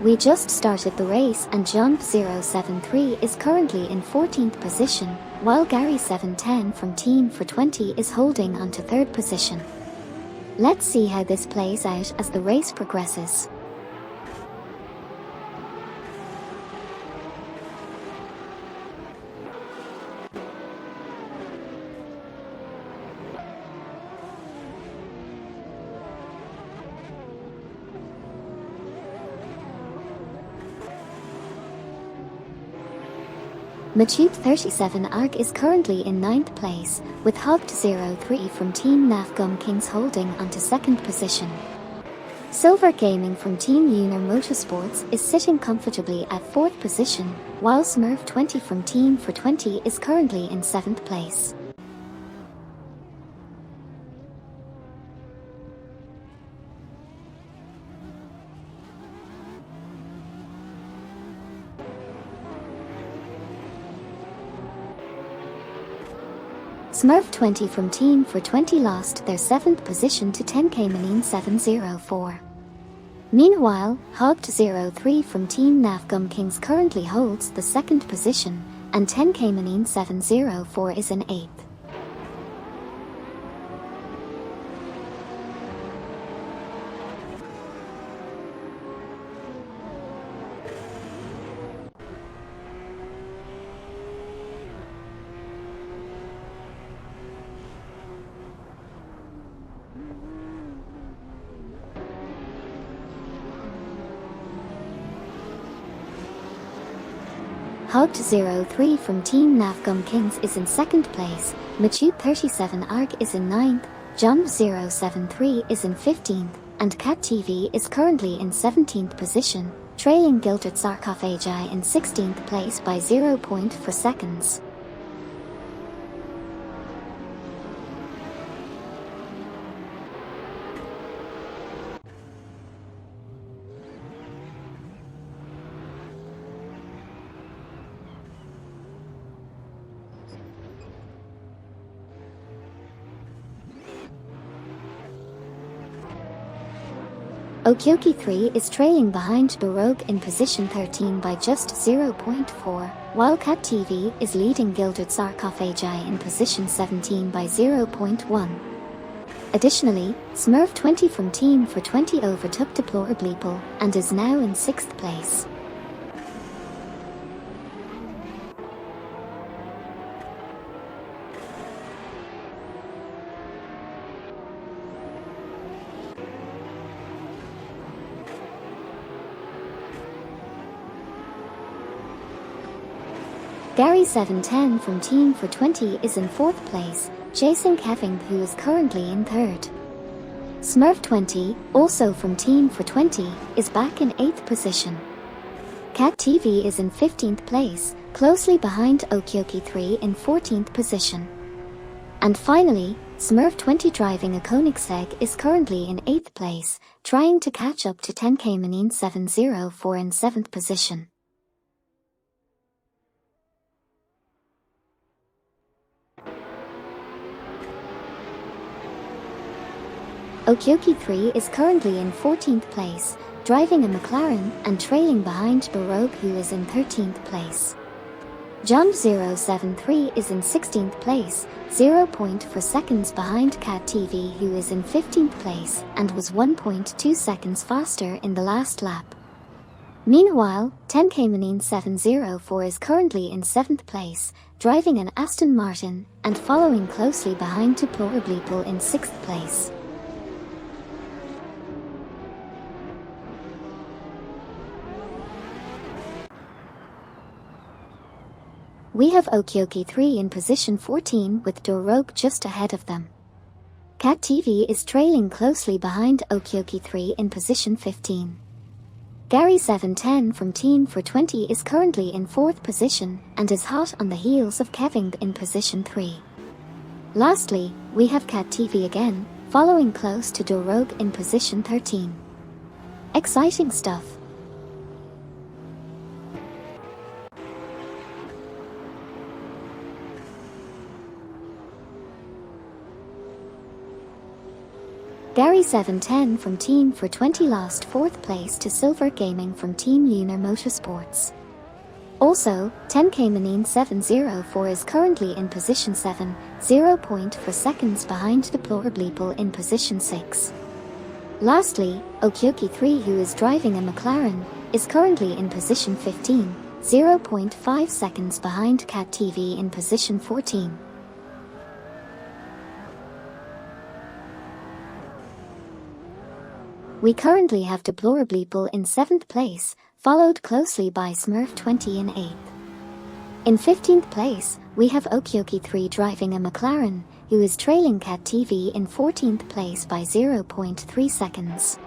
We just started the race and Jump073 is currently in 14th position, while Gary710 from Team for 20 is holding onto 3rd position. Let's see how this plays out as the race progresses. Matube37 ARC is currently in 9th place, with Hogged03 from Team Nafgum Kings holding onto 2nd position. Silver Gaming from Team Lunar Motorsports is sitting comfortably at 4th position, while Smurf20 from Team for 20 is currently in 7th place. Smurf20 from Team for 20 lost their 7th position to 10K704. Meanwhile, Hogged03 from Team Nafgum Kings currently holds the 2nd position, and 10K704 is in 8th. Hogged03 from Team Nafgum Kings is in 2nd place, Matube37 ARC is in 9th, Jump073 is in 15th, and Cat TV is currently in 17th position, trailing Gilded Sarcophagi in 16th place by 0.4 seconds. Okyoki3 is trailing behind Baroque in position 13 by just 0.4, while Cat TV is leading Gilded Sarcophagi in position 17 by 0.1. Additionally, Smurf20 from Team for 20 overtook Deplorableeple and is now in 6th place. Gary710 from Team for 20 is in 4th place, chasing Kevin, who is currently in 3rd. Smurf20, also from Team for 20, is back in 8th position. Cat TV is in 15th place, closely behind Okyoki3 in 14th position. And finally, Smurf20 driving a Koenigsegg is currently in 8th place, trying to catch up to 10K704 in 7th position. Okyoki3 is currently in 14th place, driving a McLaren and trailing behind Baroque, who is in 13th place. Jump073 is in 16th place, 0.4 seconds behind Cat TV, who is in 15th place and was 1.2 seconds faster in the last lap. Meanwhile, 10K704 is currently in 7th place, driving an Aston Martin and following closely behind Deplorableeple in 6th place. We have Okyoki3 in position 14 with Baroque just ahead of them. Cat TV is trailing closely behind Okyoki3 in position 15. Gary710 from Team for 20 is currently in 4th position and is hot on the heels of Kevin in position 3. Lastly, we have Cat TV again, following close to Baroque in position 13. Exciting stuff. Gary710 from Team for 20 lost 4th place to Silver Gaming from Team Lunar Motorsports. Also, 10K Manine 704 is currently in position 7, 0.4 seconds behind Deplorableeple in position 6. Lastly, Okyoki3, who is driving a McLaren, is currently in position 15, 0.5 seconds behind Cat TV in position 14. We currently have Deplorableeple in 7th place, followed closely by Smurf20 in 8th. In 15th place, we have Okyoki3 driving a McLaren, who is trailing Cat TV in 14th place by 0.3 seconds.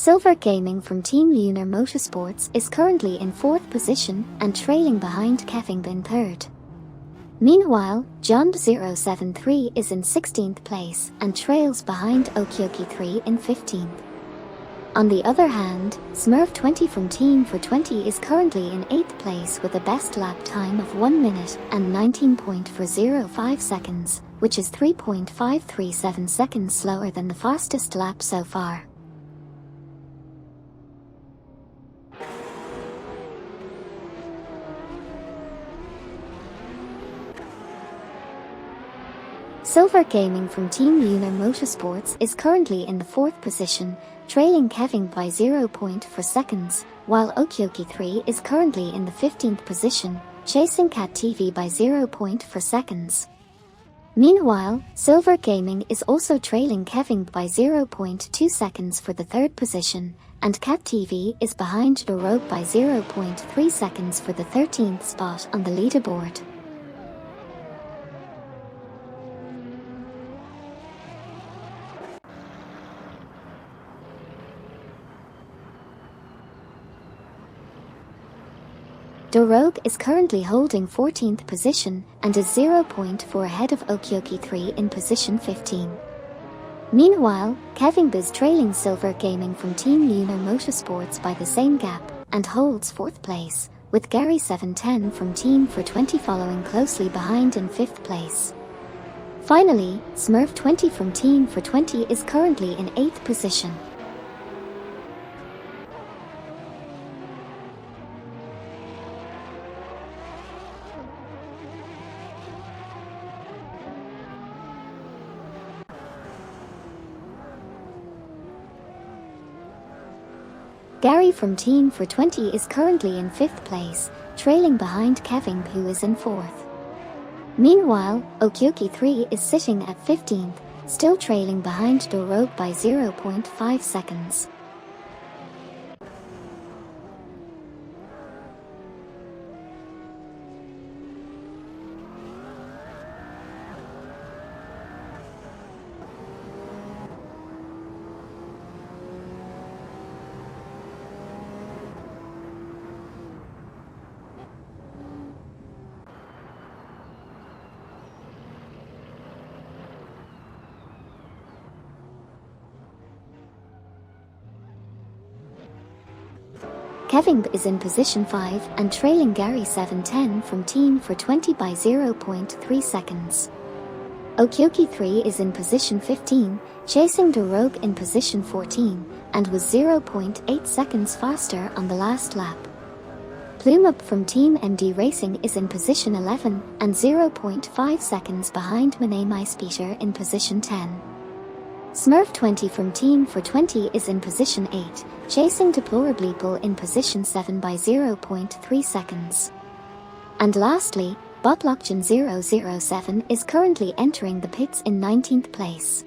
Silver Gaming from Team Lunar Motorsports is currently in 4th position and trailing behind Kevin in 3rd. Meanwhile, John073 is in 16th place and trails behind Okyoki3 in 15th. On the other hand, Smurf20 from Team for 20 is currently in 8th place with a best lap time of 1 minute and 19.405 seconds, which is 3.537 seconds slower than the fastest lap so far. Silver Gaming from Team Lunar Motorsports is currently in the 4th position, trailing Kevin by 0.4 seconds, while Okyoki3 is currently in the 15th position, chasing Cat TV by 0.4 seconds. Meanwhile, Silver Gaming is also trailing Kevin by 0.2 seconds for the 3rd position, and Cat TV is behind the Rogue by 0.3 seconds for the 13th spot on the leaderboard. Rogue is currently holding 14th position and is 0.4 ahead of Okyoki3 in position 15. Meanwhile, Kevin is trailing Silver Gaming from Team Lunar Motorsports by the same gap and holds 4th place, with Gary710 from Team for 20 following closely behind in 5th place. Finally, Smurf20 from Team for 20 is currently in 8th position. Gary from Team for 20 is currently in 5th place, trailing behind Kevin, who is in 4th. Meanwhile, Okyoki3 is sitting at 15th, still trailing behind Rogue by 0.5 seconds. Kevin is in position 5 and trailing Gary710 from Team for 20 by 0.3 seconds. Okyoki3 is in position 15, chasing Rogue in position 14, and was 0.8 seconds faster on the last lap. Plume Up from Team MD Racing is in position 11 and 0.5 seconds behind Speeder in position 10. Smurf20 from Team for 20 is in position 8, chasing Deplorableeple in position 7 by 0.3 seconds. And lastly, Botlockgen007 is currently entering the pits in 19th place.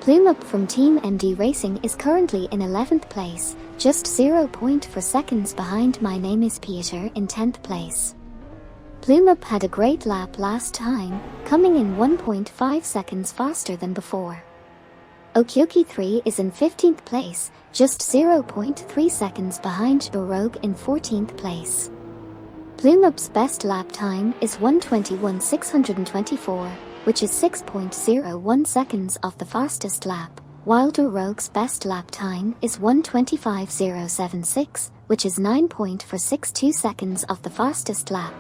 Plume Up from Team MD Racing is currently in 11th place, just 0.4 seconds behind My Name is Peter in 10th place. Plume Up had a great lap last time, coming in 1.5 seconds faster than before. Okyoki 3 is in 15th place, just 0.3 seconds behind Rogue in 14th place. Plume Up's best lap time is 1:21.624, which is 6.01 seconds off the fastest lap, while Rogue's best lap time is 1:25.076, which is 9.462 seconds off the fastest lap.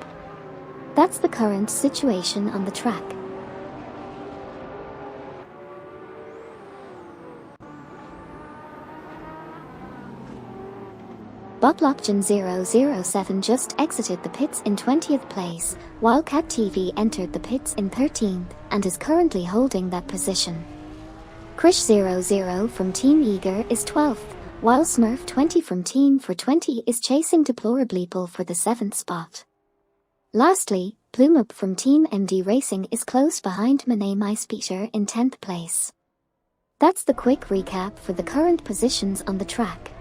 That's the current situation on the track. Botlockgen 007 just exited the pits in 20th place, while Cat TV entered the pits in 13th and is currently holding that position. Krish00 from Team Eager is 12th, while Smurf20 from Team for 20 is chasing Deplorableeple for the 7th spot. Lastly, Plume Up from Team MD Racing is close behind Manet Maispeter in 10th place. That's the quick recap for the current positions on the track.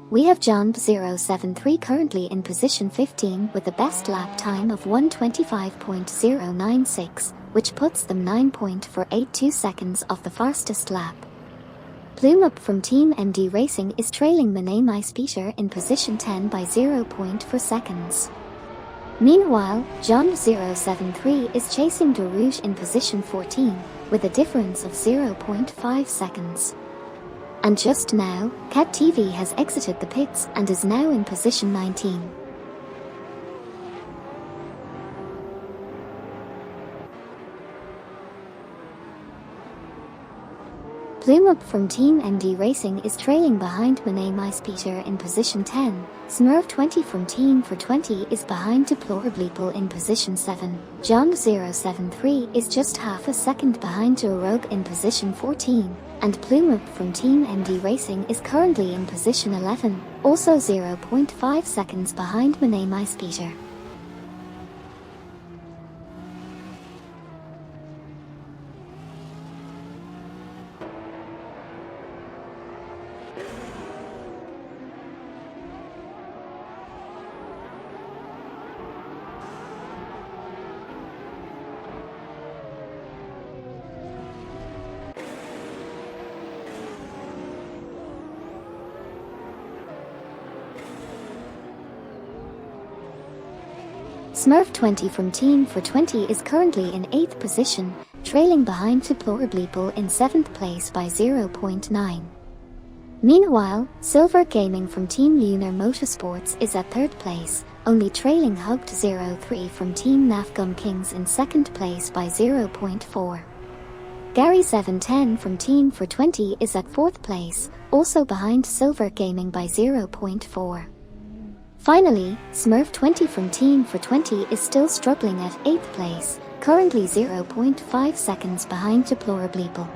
We have John073 currently in position 15 with a best lap time of 1:25.096, which puts them 9.482 seconds off the fastest lap. Plume Up from Team MD Racing is trailing Manet Maispeter in position 10 by 0.4 seconds. Meanwhile, John073 is chasing Rouge in position 14, with a difference of 0.5 seconds. And just now, Cat TV has exited the pits and is now in position 19. Plume Up from Team MD Racing is trailing behind Manet Maispeter in position 10, Smurf20 from Team for 20 is behind Deplorableeple in position 7, John073 is just half a second behind Rogue in position 14, and Plume Up from Team MD Racing is currently in position 11, also 0.5 seconds behind Manet Maispeter. Smurf20 from Team for 20 is currently in 8th position, trailing behind Deplorableeple in 7th place by 0.9. Meanwhile, Silver Gaming from Team Lunar Motorsports is at 3rd place, only trailing Hugged03 from Team Nafgum Kings in 2nd place by 0.4. Gary710 from Team for 20 is at 4th place, also behind Silver Gaming by 0.4. Finally, Smurf20 from Team for 20 is still struggling at 8th place, currently 0.5 seconds behind Deplorableeple.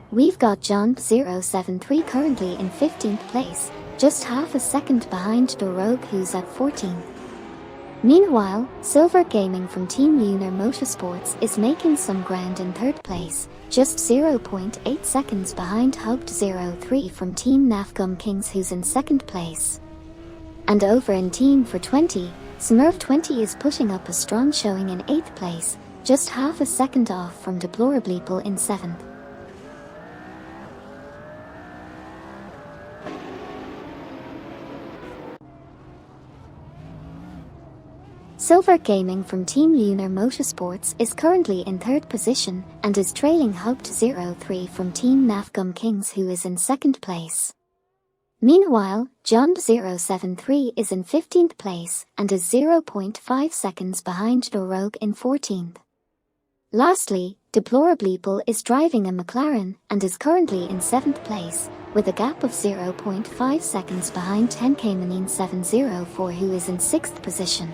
We've got John073 currently in 15th place, just half a second behind Rogue who's at 14th. Meanwhile, Silver Gaming from Team Lunar Motorsports is making some ground in 3rd place, just 0.8 seconds behind Hugged03 from Team Nafgum Kings who's in 2nd place. And over in Team for 20, Smurf20 is putting up a strong showing in 8th place, just half a second off from Deplorableeple in 7th. Silver Gaming from Team Lunar Motorsports is currently in 3rd position and is trailing Hugged03 from Team Nafgum Kings who is in 2nd place. Meanwhile, Jump073 is in 15th place and is 0.5 seconds behind Dorogue in 14th. Lastly, Deplorableeple is driving a McLaren and is currently in 7th place, with a gap of 0.5 seconds behind 10K704, who is in 6th position.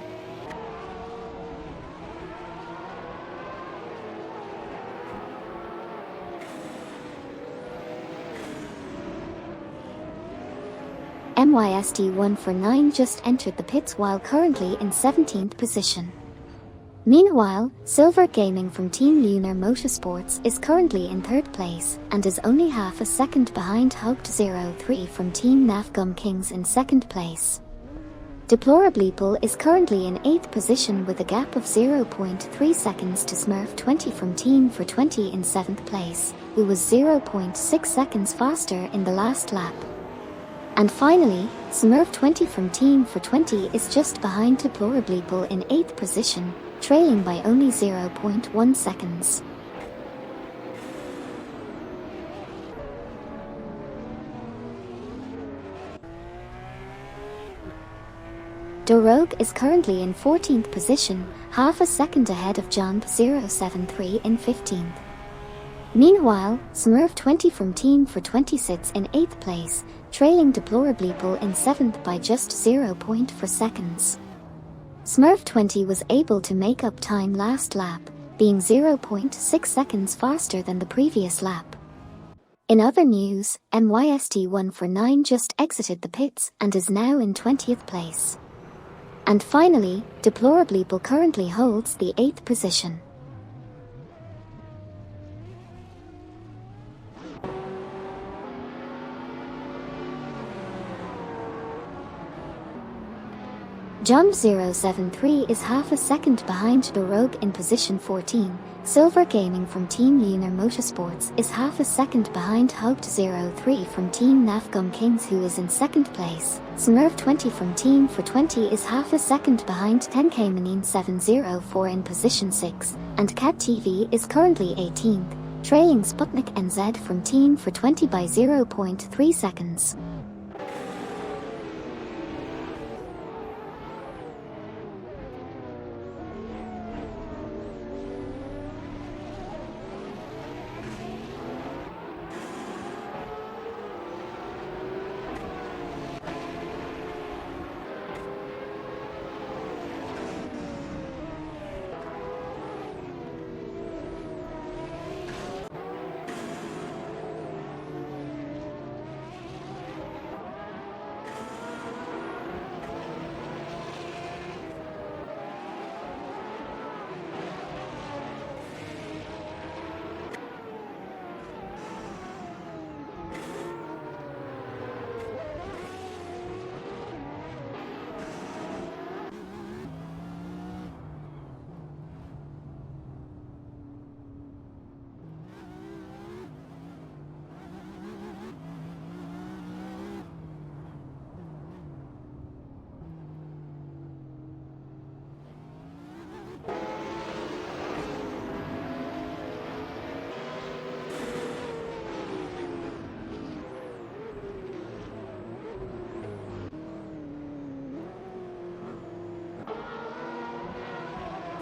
MYST149 just entered the pits while currently in 17th position. Meanwhile, Silver Gaming from Team Lunar Motorsports is currently in 3rd place and is only half a second behind Hugt03 from Team Nafgum Kings in 2nd place. Deplorableeple is currently in 8th position with a gap of 0.3 seconds to Smurf20 from Team for 20 in 7th place, who was 0.6 seconds faster in the last lap. And finally, Smurf20 from Team for 20 is just behind Deplorableeple in 8th position, trailing by only 0.1 seconds. Dorogue is currently in 14th position, half a second ahead of Jump073 in 15th. Meanwhile, Smurf20 from Team for 20 sits in 8th place, trailing Deplorableeple in 7th by just 0.4 seconds. Smurf20 was able to make up time last lap, being 0.6 seconds faster than the previous lap. In other news, MYST149 just exited the pits and is now in 20th place. And finally, Deplorableeple currently holds the 8th position. Jump073 is half a second behind Dorogue in position 14, Silver Gaming from Team Lunar Motorsports is half a second behind Hugt03 from Team Nafgum Kings, who is in 2nd place, Smurf20 from Team for 20 is half a second behind 10K704 in position 6, and Cat TV is currently 18th, trailing Sputnik NZ from Team for 20 by 0.3 seconds.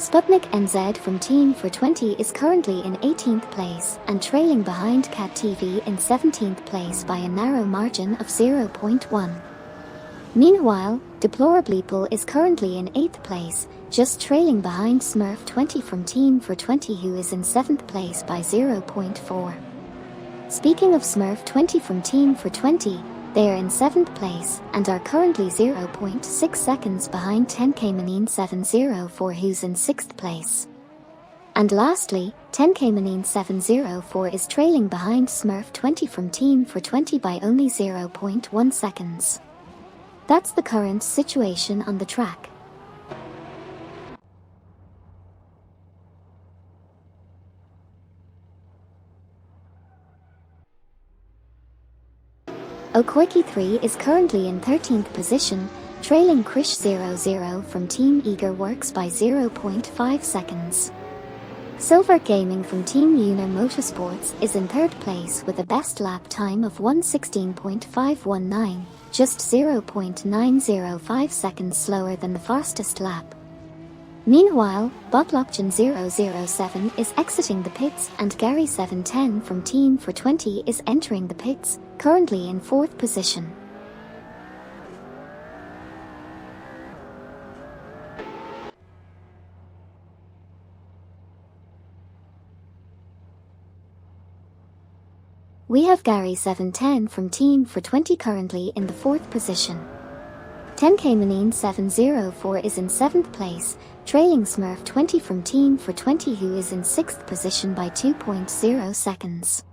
Sputnik NZ from Team for 20 is currently in 18th place and trailing behind Cat TV in 17th place by a narrow margin of 0.1. Meanwhile, Deplorableeple is currently in 8th place, just trailing behind Smurf20 from Team for 20, who is in 7th place by 0.4. Speaking of Smurf20 from Team for 20, they are in 7th place and are currently 0.6 seconds behind 10K704, who's in 6th place. And lastly, 10K704 is trailing behind Smurf20 from Team for 20 by only 0.1 seconds. That's the current situation on the track. Okoiki3 is currently in 13th position, trailing Krish00 from Team Eager Works by 0.5 seconds. Silver Gaming from Team Lunar Motorsports is in third place with a best lap time of 1:16.519, just 0.905 seconds slower than the fastest lap. Meanwhile, Boblockgen007 is exiting the pits and Gary710 from Team for 20 is entering the pits, currently in fourth position. We have Gary710 from Team for 20 currently in the fourth position. 10K704 is in seventh place, trailing Smurf20 from Team for 20 who is in sixth position by 2.0 seconds.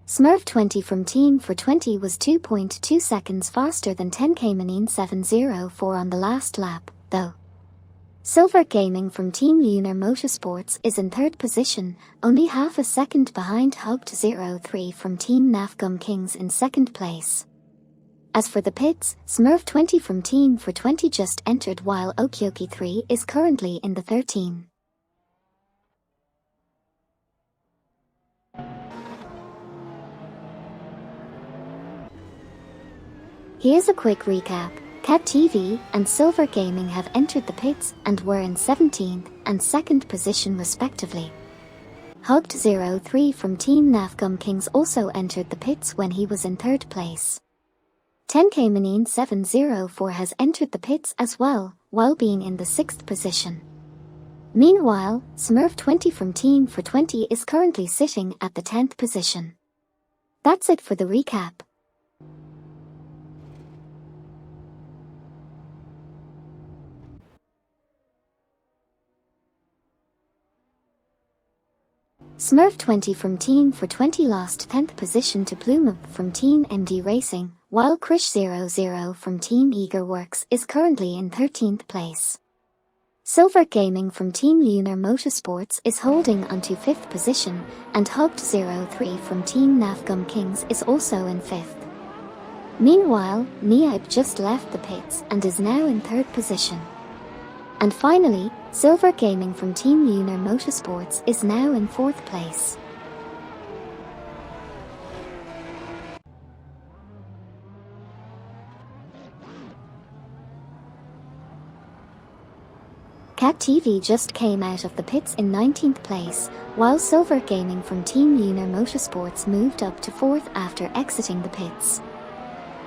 Smurf20 from Team for 20 was 2.2 seconds faster than 10K704 on the last lap, though. Silver Gaming from Team Lunar Motorsports is in third position, only half a second behind Hugged03 from Team Nafgum Kings in second place. As for the pits, Smurf20 from Team for 20 just entered while Okioki3 is currently in the 13. Here's a quick recap. Cat TV and Silver Gaming have entered the pits and were in 17th and 2nd position respectively. Hugged03 from Team Nafgum Kings also entered the pits when he was in 3rd place. 10K704 has entered the pits as well, while being in the 6th position. Meanwhile, Smurf20 from Team for 20 is currently sitting at the 10th position. That's it for the recap. Smurf20 from Team for 20 lost 10th position to Plumeup from Team MD Racing, while Krish00 from Team Eagerworks is currently in 13th place. Silver Gaming from Team Lunar Motorsports is holding onto 5th position, and Hugged03 from Team Nafgum Kings is also in 5th. Meanwhile, Niaib just left the pits and is now in 3rd position. And finally, Silver Gaming from Team Lunar Motorsports is now in 4th place. Cat TV just came out of the pits in 19th place, while Silver Gaming from Team Lunar Motorsports moved up to 4th after exiting the pits.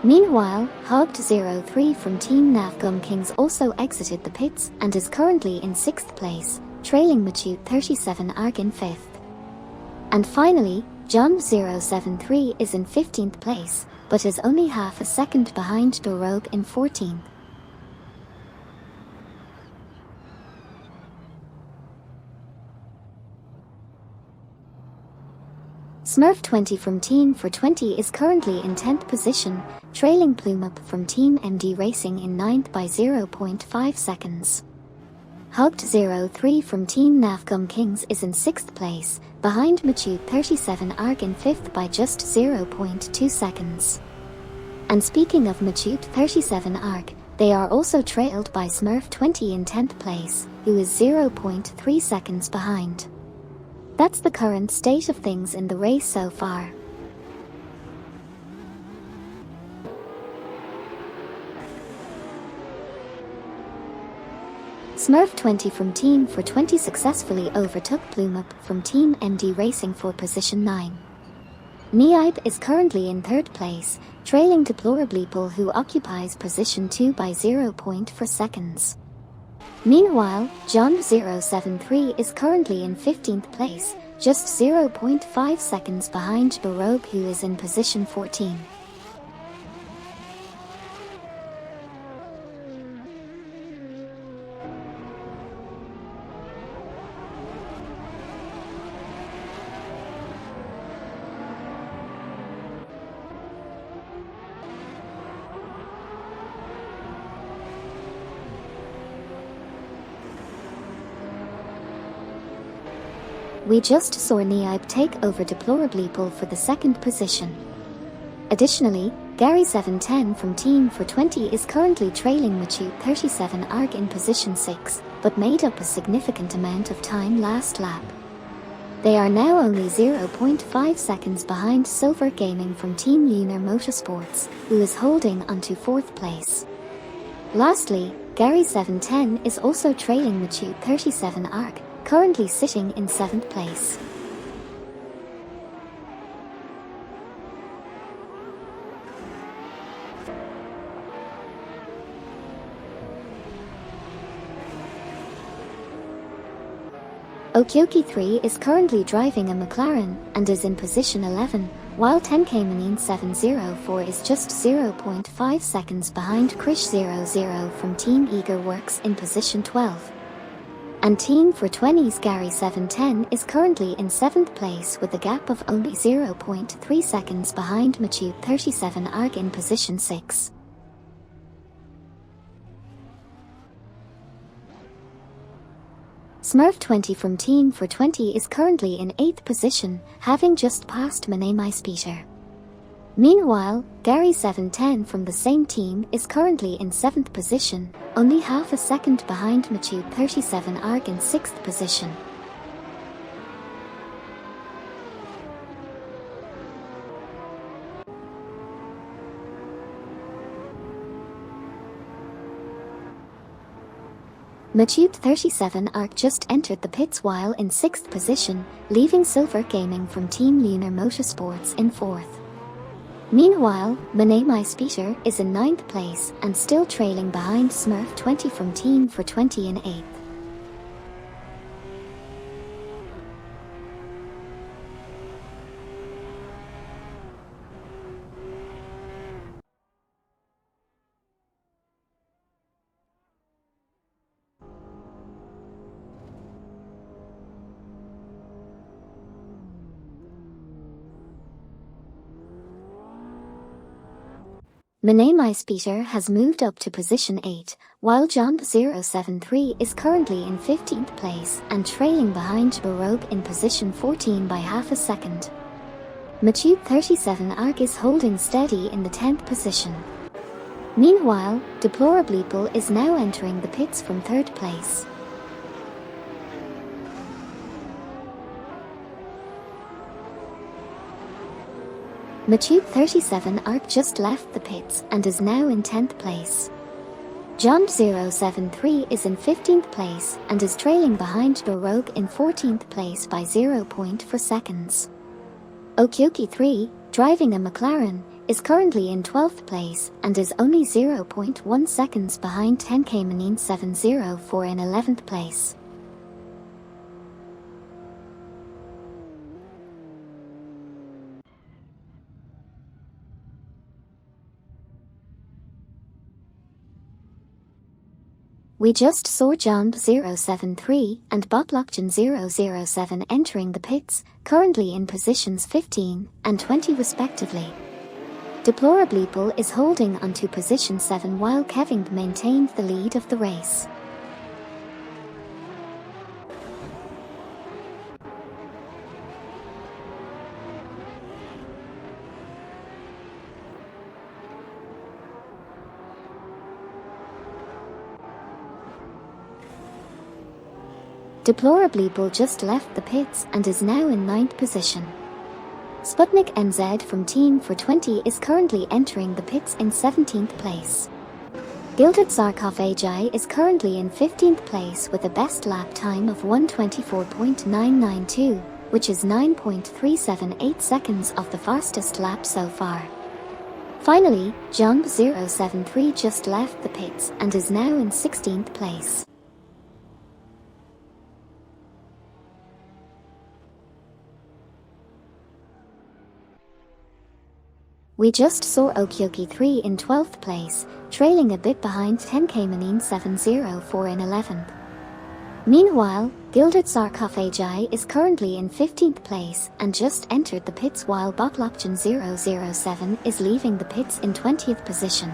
Meanwhile, Hugged03 from Team Nafgum Kings also exited the pits and is currently in 6th place, trailing Machute37 Arg in 5th. And finally, John073 is in 15th place, but is only half a second behind Dorogue in 14th. Smurf20 from Team for 20 is currently in 10th position, trailing Plumeup from Team MD Racing in 9th by 0.5 seconds. Hugged03 from Team Nafgum Kings is in 6th place, behind Machute37 Arg in 5th by just 0.2 seconds. And speaking of Machute37 Arg, they are also trailed by Smurf20 in 10th place, who is 0.3 seconds behind. That's the current state of things in the race so far. Smurf20 from Team for 20 successfully overtook Plumeup from Team MD Racing for position 9. Niaib is currently in 3rd place, trailing Deplorableeple who occupies position 2 by 0.4 seconds. Meanwhile, John073 is currently in 15th place, just 0.5 seconds behind Dorogue who is in position 14. We just saw Niaib take over Deplorableeple for the 2nd position. Additionally, Gary710 from Team for 20 is currently trailing Machute37 Arg in position 6, but made up a significant amount of time last lap. They are now only 0.5 seconds behind Silver Gaming from Team Lunar Motorsports, who is holding onto 4th place. Lastly, Gary 710 is also trailing Matute 37 Arc, currently sitting in 7th place. Okyoki 3 is currently driving a McLaren and is in position 11, while 10K Manin 704 is just 0.5 seconds behind Krish 00 from Team Eager Works in position 12. And Team for 20's Gary 710 is currently in 7th place with a gap of only 0.3 seconds behind Matute 37 Arg in position 6. Smurf20 from Team for 20 is currently in 8th position, having just passed Mane Speeder. Meanwhile, Gary 710 from the same team is currently in 7th position, only half a second behind Matute 37 Arg in 6th position. Matute 37 Arc just entered the pits while in 6th position, leaving Silver Gaming from Team Lunar Motorsports in 4th. Meanwhile, Mane Speeder is in 9th place and still trailing behind Smurf20 from Team for 20 in 8th. Mane Speeder has moved up to position 8, while Jump 073 is currently in 15th place and trailing behind Baroque in position 14 by half a second. Matute 37 Arg is holding steady in the 10th position. Meanwhile, Deplorableeple is now entering the pits from 3rd place. Matute 37 Arc just left the pits and is now in 10th place. John 073 is in 15th place and is trailing behind Baroque in 14th place by 0.4 seconds. Okyoki 3, driving a McLaren, is currently in 12th place and is only 0.1 seconds behind 10K Manin 704 in 11th place. We just saw Jump 073 and Boblockgen 007 entering the pits, currently in positions 15 and 20 respectively. Deplorableeple is holding onto position 7 while Kevin maintained the lead of the race. Deplorableeple just left the pits and is now in 9th position. Sputnik NZ from Team for 20 is currently entering the pits in 17th place. Gilded Sarkophagi is currently in 15th place with a best lap time of 1:24.992, which is 9.378 seconds of the fastest lap so far. Finally, Jump 073 just left the pits and is now in 16th place. We just saw Okyoki 3 in 12th place, trailing a bit behind 10K Manin 704 in 11th. Meanwhile, Gilded Sarkophagi is currently in 15th place and just entered the pits while Boblockgen 007 is leaving the pits in 20th position.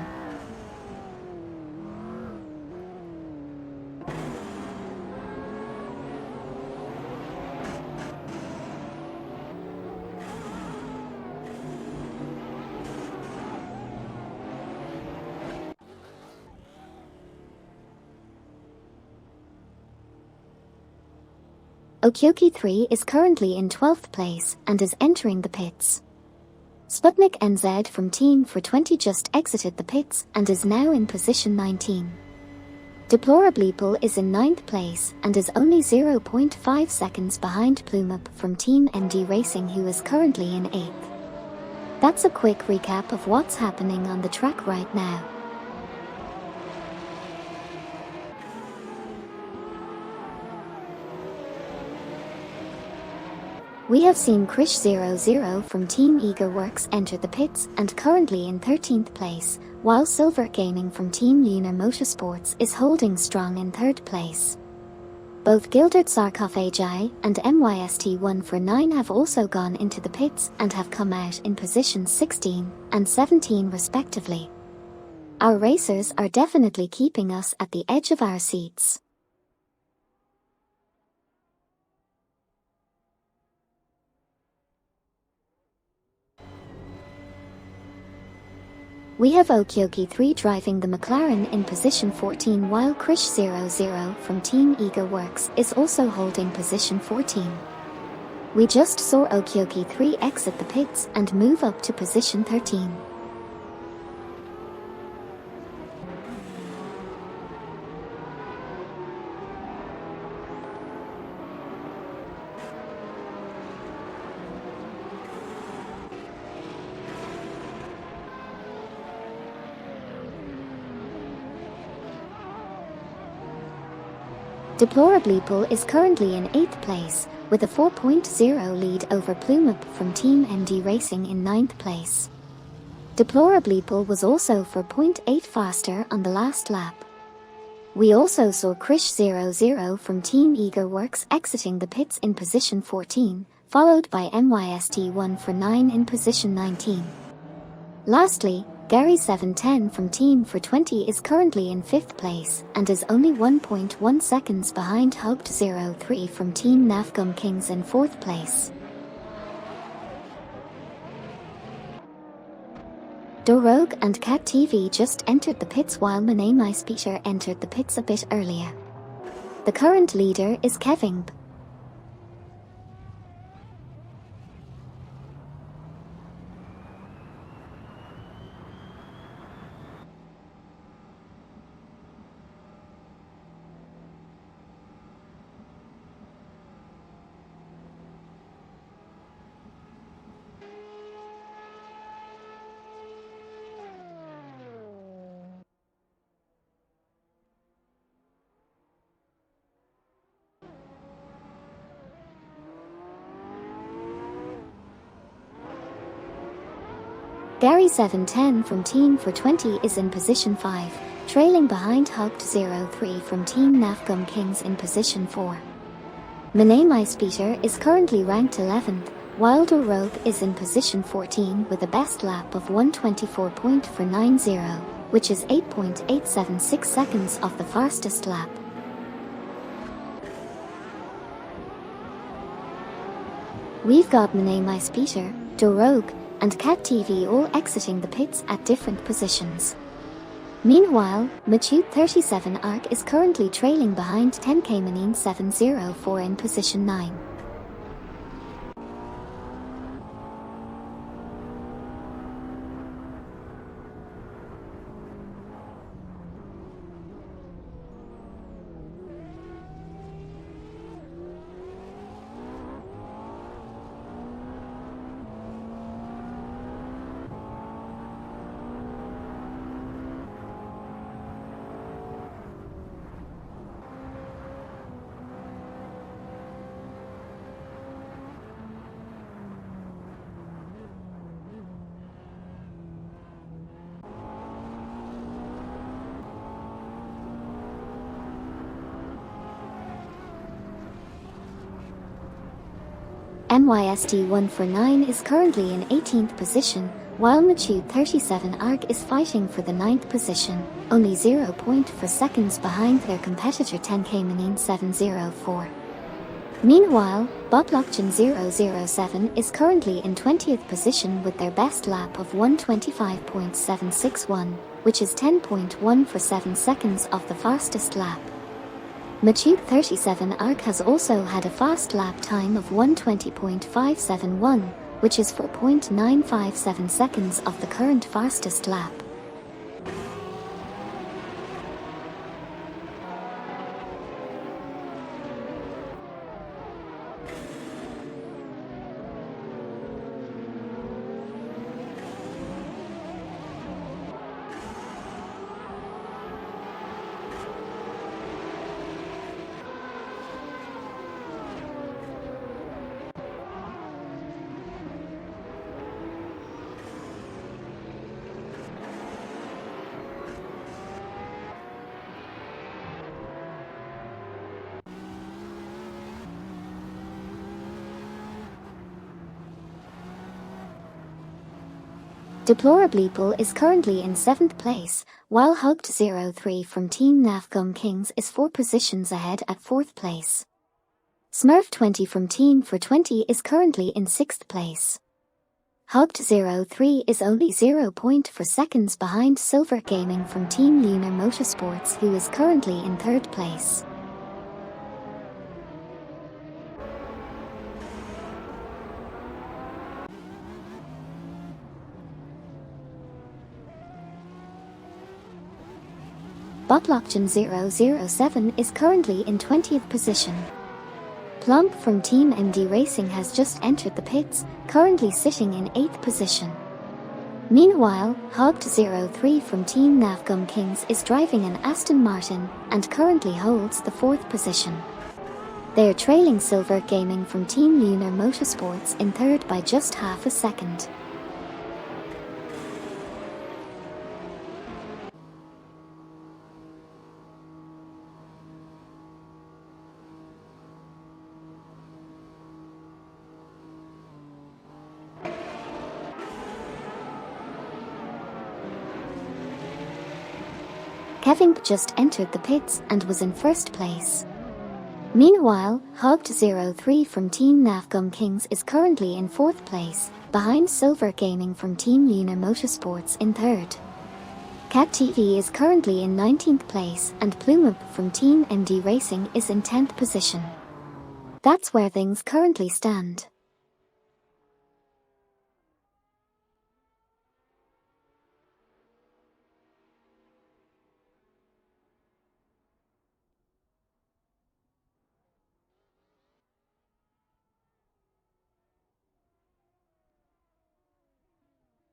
Okyoki 3 is currently in 12th place and is entering the pits. Sputnik NZ from Team for 20 just exited the pits and is now in position 19. Deplorableeple is in 9th place and is only 0.5 seconds behind Plumup from Team MD Racing, who is currently in 8th. That's a quick recap of what's happening on the track right now. We have seen Krish00 from Team Eagerworks enter the pits and currently in 13th place, while Silver Gaming from Team Lunar Motorsports is holding strong in 3rd place. Both Gilded Sarcophagi and MYST149 have also gone into the pits and have come out in positions 16 and 17 respectively. Our racers are definitely keeping us at the edge of our seats. We have Okyoki 3 driving the McLaren in position 14, while Krish00 from Team Eagerworks is also holding position 14. We just saw Okyoki 3 exit the pits and move up to position 13. Deplorableeple is currently in 8th place, with a 4.0 lead over Plumup from Team MD Racing in 9th place. Deplorableeple was also 4.8 faster on the last lap. We also saw Krish00 from Team Eagerworks exiting the pits in position 14, followed by MYST149 in position 19. Lastly, Gary710 from Team for 20 is currently in 5th place and is only 1.1 seconds behind Hugged03 from Team Nafgum Kings in 4th place. Dorogue and Cat TV just entered the pits, while Manemaispieter entered the pits a bit earlier. The current leader is Kevin B. Gary710 from Team for 20 is in position 5, trailing behind Hugged03 from Team Nafgum Kings in position 4. Manemaispieter is currently ranked 11th, while Dorogue is in position 14 with a best lap of 1:24.490, which is 8.876 seconds off the fastest lap. We've got Manemaispieter, Dorogue, and Cat TV all exiting the pits at different positions. Meanwhile, Machute37 Arc is currently trailing behind 10K Manine 704 in position 9. MYST149 is currently in 18th position, while Machute37 Arc is fighting for the 9th position, only 0.4 seconds behind their competitor 10K Manine 704. Meanwhile, Boblockchin007 is currently in 20th position with their best lap of 1:25.761, which is 10.147 seconds off the fastest lap. Matube 37 ARC has also had a fast lap time of 1:20.571, which is 4.957 seconds of the current fastest lap. Deplorableeple is currently in 7th place, while Hugged03 from Team Nafgum Kings is 4 positions ahead at 4th place. Smurf20 from Team for 20 is currently in 6th place. Hugged03 is only 0.4 seconds behind Silver Gaming from Team Lunar Motorsports, who is currently in 3rd place. Botlockgen007 is currently in 20th position. Plump from Team MD Racing has just entered the pits, currently sitting in 8th position. Meanwhile, Hugged03 from Team Nafgum Kings is driving an Aston Martin and currently holds the 4th position. They are trailing Silver Gaming from Team Lunar Motorsports in 3rd by just half a second. Kevin just entered the pits and was in 1st place. Meanwhile, Hugged03 from Team Nafgum Kings is currently in 4th place, behind Silver Gaming from Team Lunar Motorsports in 3rd. Cat TV is currently in 19th place and Plumeup from Team MD Racing is in 10th position. That's where things currently stand.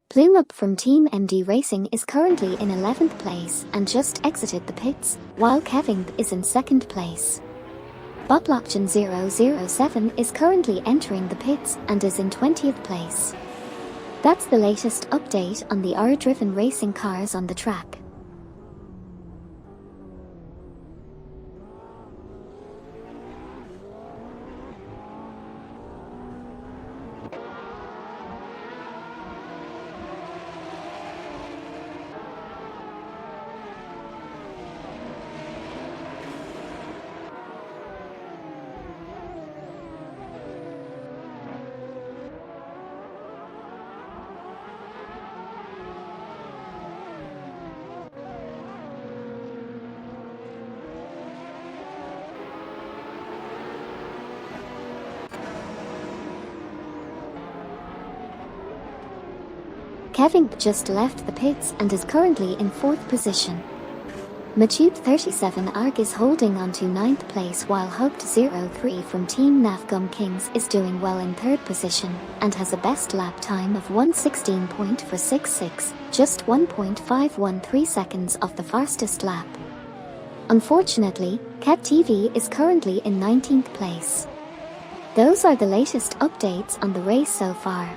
Plumeup from Team MD Racing is currently in 11th place and just exited the pits, while Kevin is in 2nd place. Botlockgen007 is currently entering the pits and is in 20th place. That's the latest update on the R-driven racing cars on the track. Kevin just left the pits and is currently in 4th position. Matube 37 ARC is holding on to 9th place, while Hugged03 from Team Nafgum Kings is doing well in 3rd position and has a best lap time of 1:16.466, just 1.513 seconds of the fastest lap. Unfortunately, Cat TV is currently in 19th place. Those are the latest updates on the race so far.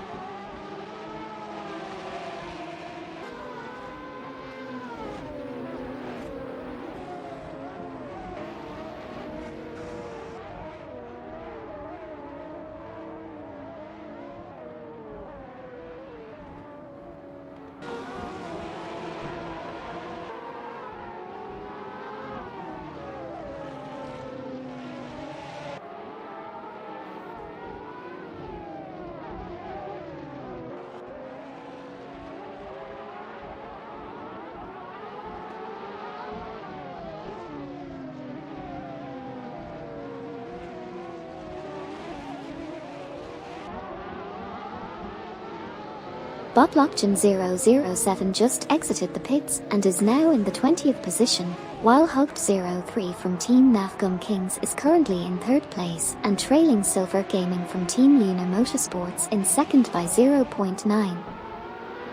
Boblockgen007 just exited the pits and is now in the 20th position, while Hugged03 from Team Navgum Kings is currently in 3rd place and trailing Silver Gaming from Team Lunar Motorsports in 2nd by 0.9.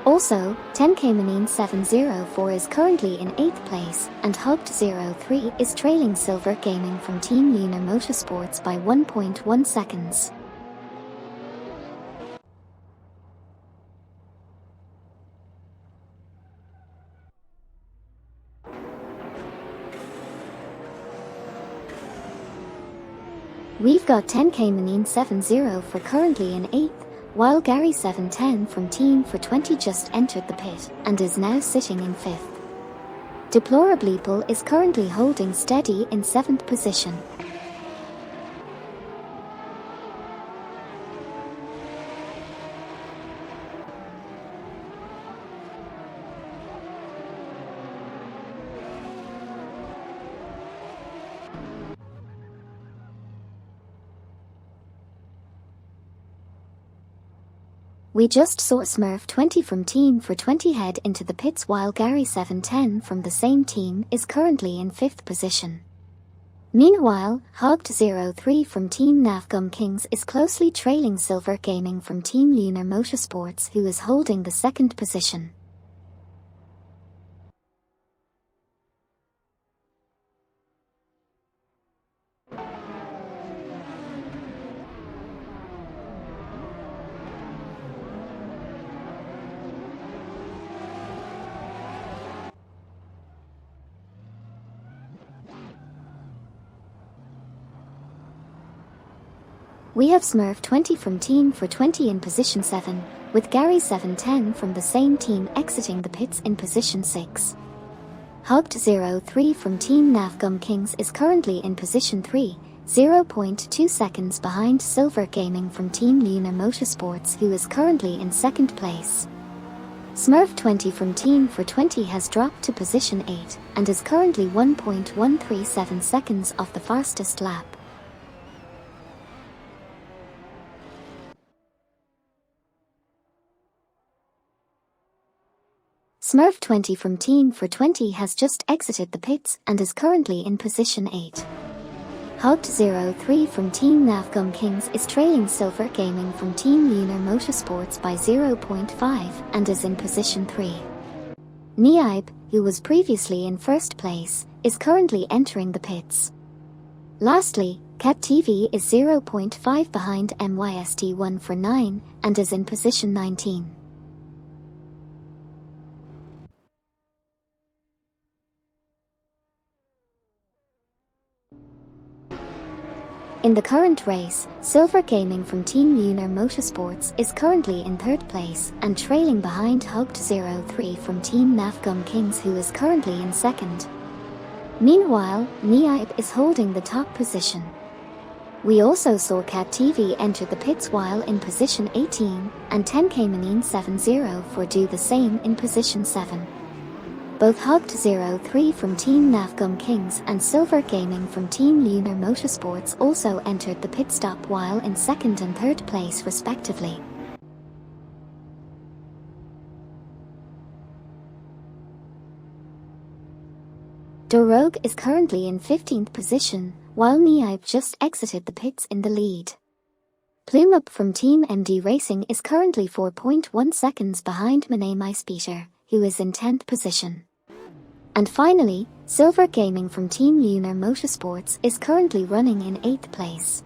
Also, 10K704 is currently in 8th place, and Hugged03 is trailing Silver Gaming from Team Lunar Motorsports by 1.1 seconds. We've got 10K704 currently in 8th, while Gary710 from Team for 20 just entered the pit and is now sitting in 5th. Deplorableeple is currently holding steady in 7th position. We just saw Smurf20 from Team for 20 head into the pits, while Gary710 from the same team is currently in 5th position. Meanwhile, Hugged03 from Team Navgum Kings is closely trailing Silver Gaming from Team Lunar Motorsports, who is holding the 2nd position. We have Smurf20 from Team for 20 in position 7, with Gary710 from the same team exiting the pits in position 6. Hugged03 from Team Navgum Kings is currently in position 3, 0.2 seconds behind Silver Gaming from Team Lunar Motorsports, who is currently in 2nd place. Smurf20 from Team for 20 has dropped to position 8 and is currently 1.137 seconds off the fastest lap. Smurf20 from Team for 20 has just exited the pits and is currently in position 8. Hugged03 from Team Navgum Kings is trailing Silver Gaming from Team Lunar Motorsports by 0.5 and is in position 3. Niaib, who was previously in 1st place, is currently entering the pits. Lastly, CatTV is 0.5 behind MYST1 for 9 and is in position 19. In the current race, Silver Gaming from Team Lunar Motorsports is currently in 3rd place and trailing behind Hugged03 from Team Navgum Kings, who is currently in 2nd. Meanwhile, Niaib is holding the top position. We also saw CatTV enter the pits while in position 18, and 10K704 do the same in position 7. Both Hugged03 from Team Navgum Kings and Silver Gaming from Team Lunar Motorsports also entered the pit stop while in 2nd and 3rd place respectively. Dorogue is currently in 15th position, while Niaib just exited the pits in the lead. Plume Up from Team MD Racing is currently 4.1 seconds behind Monet Peter, who is in 10th position. And finally, Silver Gaming from Team Lunar Motorsports is currently running in 8th place.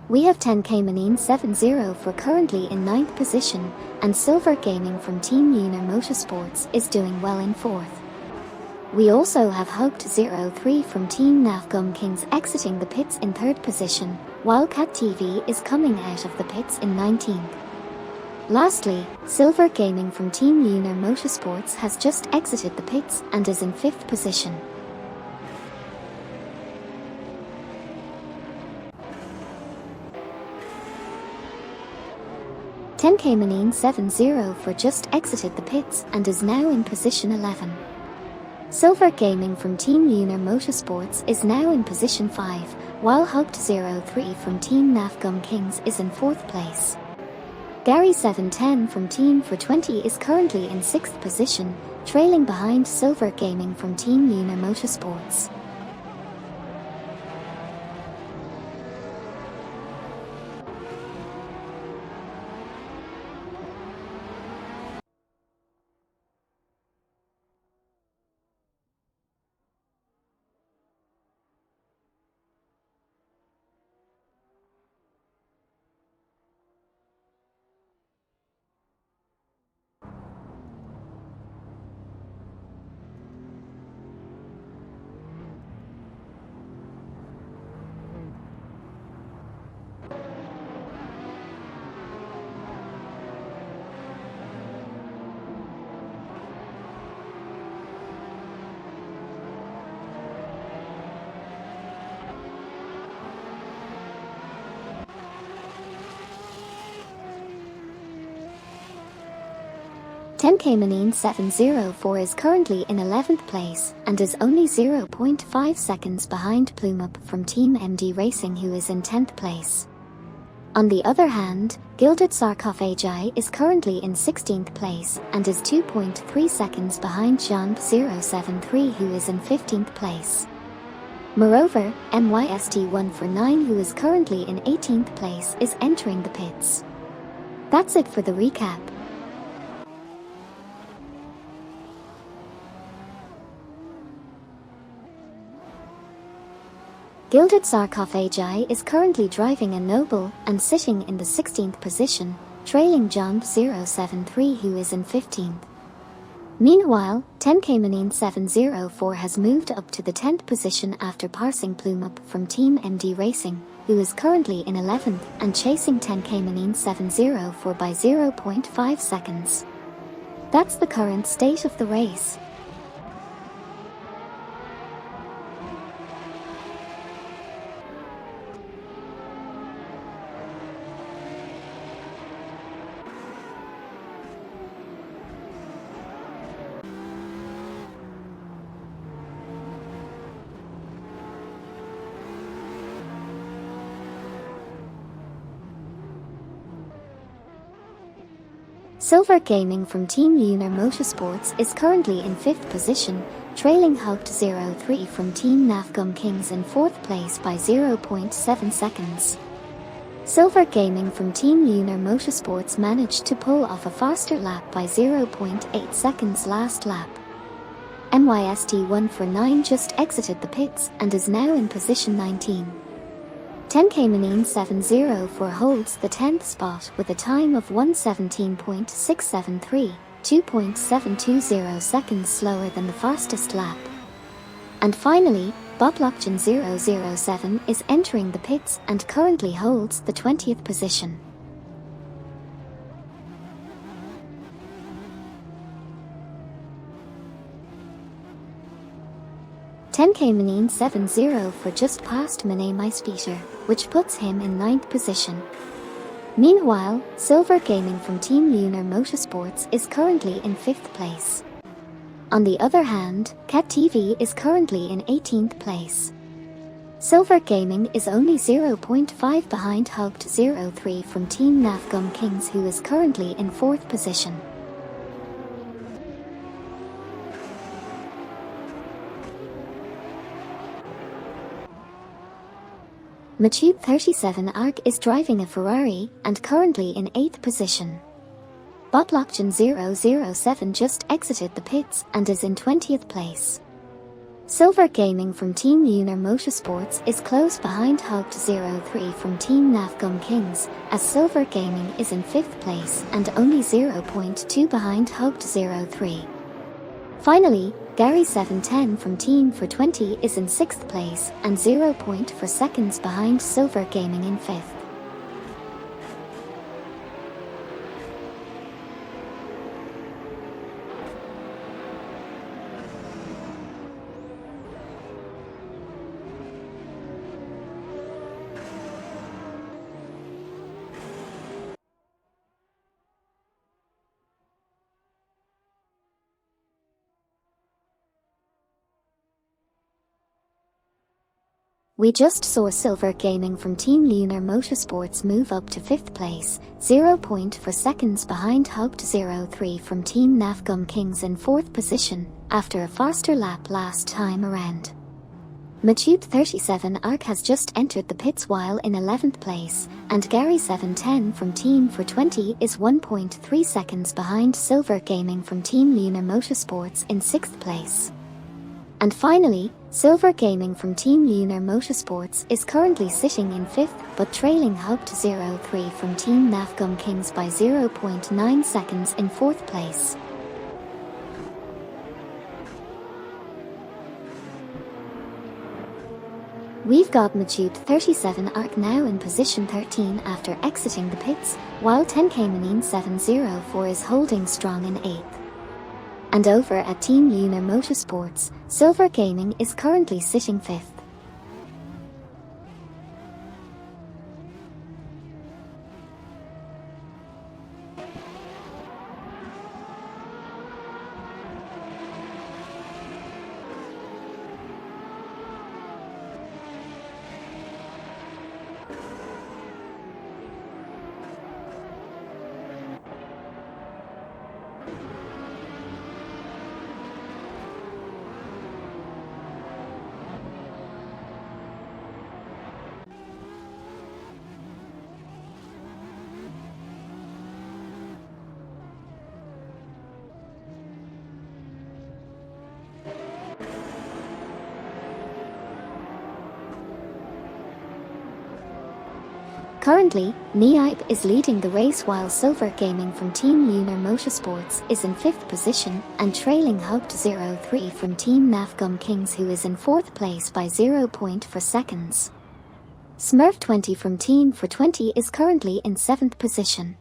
We have 10K704 currently in 9th position, and Silver Gaming from Team Lunar Motorsports is doing well in 4th. We also have Hugged03 from Team Navgum Kings exiting the pits in 3rd position, while CatTV is coming out of the pits in 19th. Lastly, Silver Gaming from Team Lunar Motorsports has just exited the pits and is in 5th position. K704 just exited the pits and is now in position 11. Silver Gaming from Team Lunar Motorsports is now in position 5, while Hugged03 from Team Nafgum Kings is in 4th place. Gary710 from Team for 20 is currently in 6th position, trailing behind Silver Gaming from Team Lunar Motorsports. Tenkamanine704 is currently in 11th place and is only 0.5 seconds behind Plumeup from Team MD Racing, who is in 10th place. On the other hand, Gilded Sarcophagi is currently in 16th place and is 2.3 seconds behind Jump073, who is in 15th place. Moreover, MYST149, who is currently in 18th place, is entering the pits. That's it for the recap. Gilded Sarcophagi is currently driving a Noble and sitting in the 16th position, trailing Jump073, who is in 15th. Meanwhile, Tenkamanine704 has moved up to the 10th position after passing Plumeup from Team MD Racing, who is currently in 11th and chasing Tenkamanine704 by 0.5 seconds. That's the current state of the race. Silver Gaming from Team Lunar Motorsports is currently in 5th position, trailing Hugged03 from Team Nafgum Kings in 4th place by 0.7 seconds. Silver Gaming from Team Lunar Motorsports managed to pull off a faster lap by 0.8 seconds last lap. MYST149 just exited the pits and is now in position 19. Tenkamanine704 holds the 10th spot with a time of 1:17.673, 2.720 seconds slower than the fastest lap. And finally, Boblockgen007 is entering the pits and currently holds the 20th position. Tenkamanine704 just passed Mane which puts him in 9th position. Meanwhile, Silver Gaming from Team Lunar Motorsports is currently in 5th place. On the other hand, Cat TV is currently in 18th place. Silver Gaming is only 0.5 behind Hugged03 from Team Nafgum Kings, who is currently in 4th position. Matube37 Arc is driving a Ferrari and currently in 8th position. Botlockgen007 just exited the pits and is in 20th place. Silver Gaming from Team Lunar Motorsports is close behind Hugged03 from Team Nafgum Kings, as Silver Gaming is in 5th place and only 0.2 behind Hugged03. Finally, Gary710 from Team for 20 is in 6th place and 0.4 seconds behind Silver Gaming in 5th. We just saw Silver Gaming from Team Lunar Motorsports move up to 5th place, 0.4 seconds behind Hug03 from Team Nafgum Kings in 4th position, after a faster lap last time around. Matube37 Arc has just entered the pits while in 11th place, and Gary710 from Team for 20 is 1.3 seconds behind Silver Gaming from Team Lunar Motorsports in 6th place. And finally, Silver Gaming from Team Lunar Motorsports is currently sitting in 5th, but trailing Hug03 from Team Nafgum Kings by 0.9 seconds in 4th place. We've got Matube37 Arc now in position 13 after exiting the pits, while 10K704 is holding strong in 8th. And over at Team Lunar Motorsports, Silver Gaming is currently sitting 5th. Currently, Niipe is leading the race while Silver Gaming from Team Lunar Motorsports is in 5th position and trailing Hug03 from Team Nafgum Kings who is in 4th place by 0.4 seconds. Smurf20 from Team for 20 is currently in 7th position.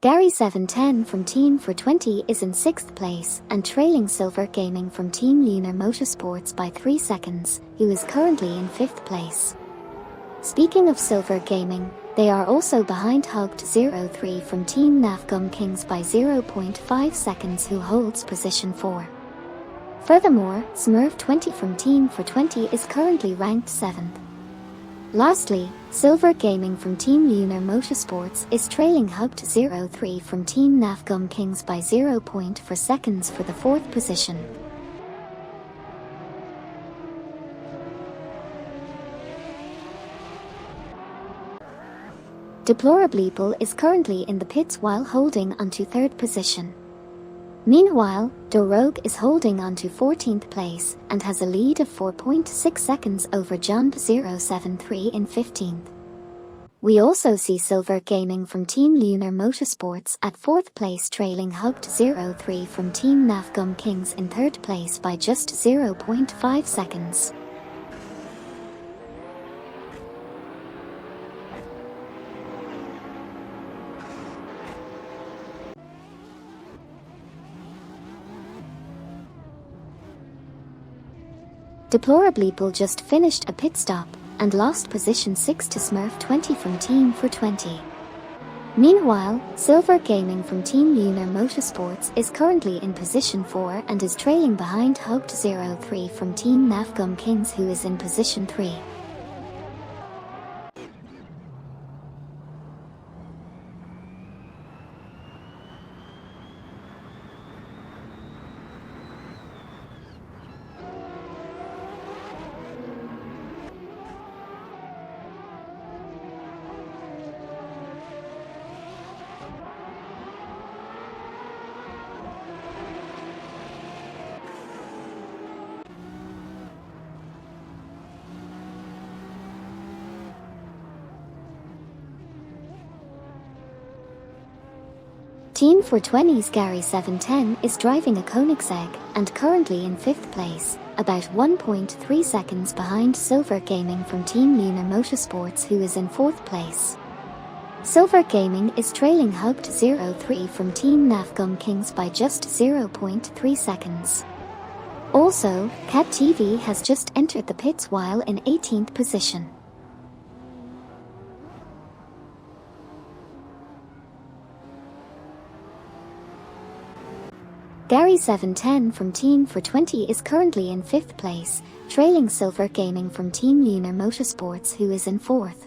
Gary710 from Team for 20 is in 6th place and trailing Silver Gaming from Team Lunar Motorsports by 3 seconds, who is currently in 5th place. Speaking of Silver Gaming, they are also behind Hug03 from Team Nafgum Kings by 0.5 seconds who holds position 4. Furthermore, Smurf20 from Team for 20 is currently ranked 7th. Lastly, Silver Gaming from Team Lunar Motorsports is trailing Hug03 from Team Nafgum Kings by 0.4 seconds for the 4th position. Deplorableeple is currently in the pits while holding onto 3rd position. Meanwhile, Dorogue is holding on to 14th place and has a lead of 4.6 seconds over Jump073 in 15th. We also see Silver Gaming from Team Lunar Motorsports at 4th place trailing Hug03 from Team Nafgum Kings in 3rd place by just 0.5 seconds. Deplorableeple just finished a pit stop and lost position 6 to Smurf20 from Team for 20. Meanwhile, Silver Gaming from Team Lunar Motorsports is currently in position 4 and is trailing behind Hug03 from Team Nafgum Kings who is in position 3. Team 420's Gary 710 is driving a Koenigsegg and currently in 5th place, about 1.3 seconds behind Silver Gaming from Team Lunar Motorsports, who is in 4th place. Silver Gaming is trailing Hugged 03 from Team Navgum Kings by just 0.3 seconds. Also, Cat TV has just entered the pits while in 18th position. Gary 710 from Team 420 is currently in 5th place, trailing Silver Gaming from Team Lunar Motorsports, who is in 4th.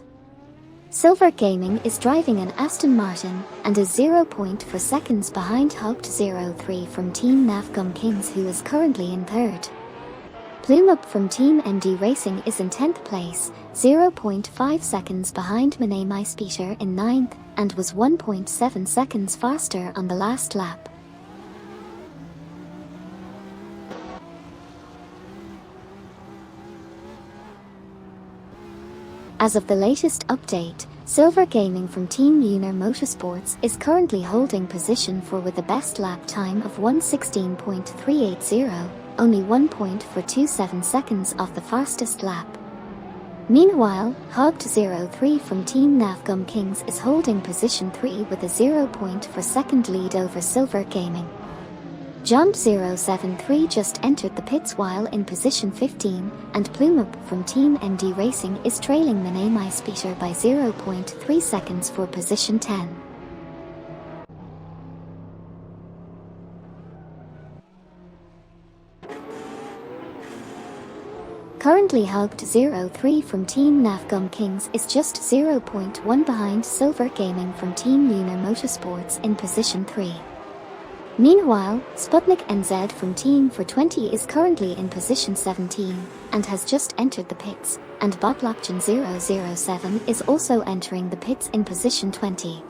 Silver Gaming is driving an Aston Martin and is 0.4 seconds behind Hugged 03 from Team Navgum Kings, who is currently in 3rd. Plume Up from Team MD Racing is in 10th place, 0.5 seconds behind Mane Maispeter in 9th, and was 1.7 seconds faster on the last lap. As of the latest update, Silver Gaming from Team Lunar Motorsports is currently holding position 4 with a best lap time of 1:16.380, only 1.427 seconds off the fastest lap. Meanwhile, Hugged 03 from Team Navgum Kings is holding position 3 with a 0.4 second lead over Silver Gaming. John 073 just entered the pits while in position 15, and Plume Up from Team MD Racing is trailing Mane Maispeter by 0.3 seconds for position 10. Currently Hugged 03 from Team Navgum Kings is just 0.1 behind Silver Gaming from Team Lunar Motorsports in position 3. Meanwhile, Sputnik NZ from Team 420 is currently in position 17 and has just entered the pits, and Botlockgen 007 is also entering the pits in position 20.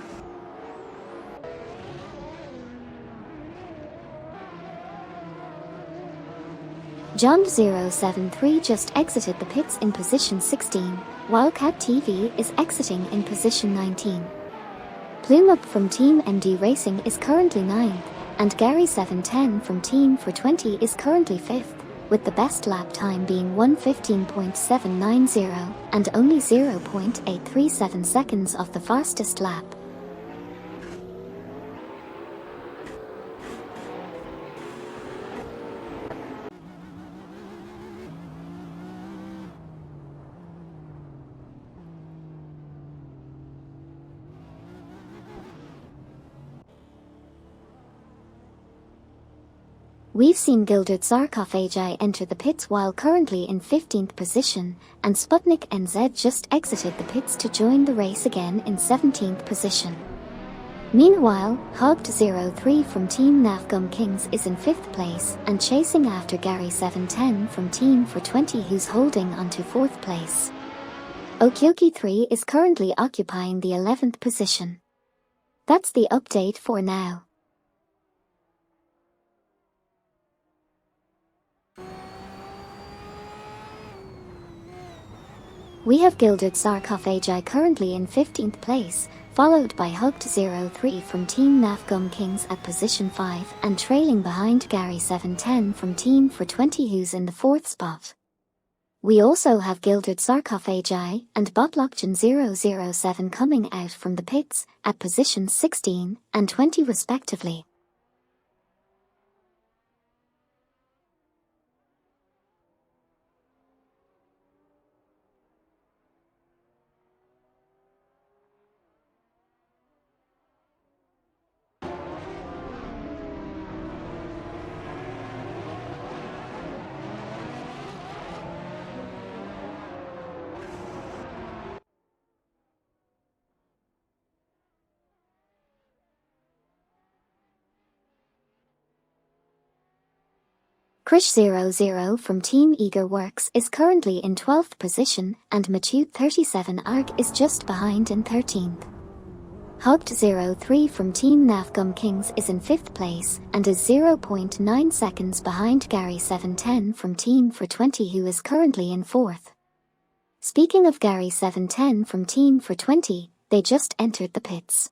John 073 just exited the pits in position 16, while Cat TV is exiting in position 19. Plume Up from Team MD Racing is currently 9th, and Gary 710 from Team 420 is currently 5th, with the best lap time being 1:15.790 and only 0.837 seconds off the fastest lap. We've seen Gilded Sarkophagi enter the pits while currently in 15th position, and Sputnik NZ just exited the pits to join the race again in 17th position. Meanwhile, Hugged 03 from Team Navgum Kings is in 5th place and chasing after Gary 710 from Team 420, who's holding on to 4th place. Okioki 3 is currently occupying the 11th position. That's the update for now. We have Gilded Sarkophagi currently in 15th place, followed by Hugged 03 from Team Navgum Kings at position 5 and trailing behind Gary 710 from Team 420, who's in the 4th spot. We also have Gilded Sarkophagi and Botlockgen 007 coming out from the pits at positions 16 and 20 respectively. Krish00 from Team Eager Works is currently in 12th position, and Machute37 ARG is just behind in 13th. Hugged 03 from Team Navgum Kings is in 5th place and is 0.9 seconds behind Gary 710 from Team 420, who is currently in 4th. Speaking of Gary 710 from Team 420, they just entered the pits.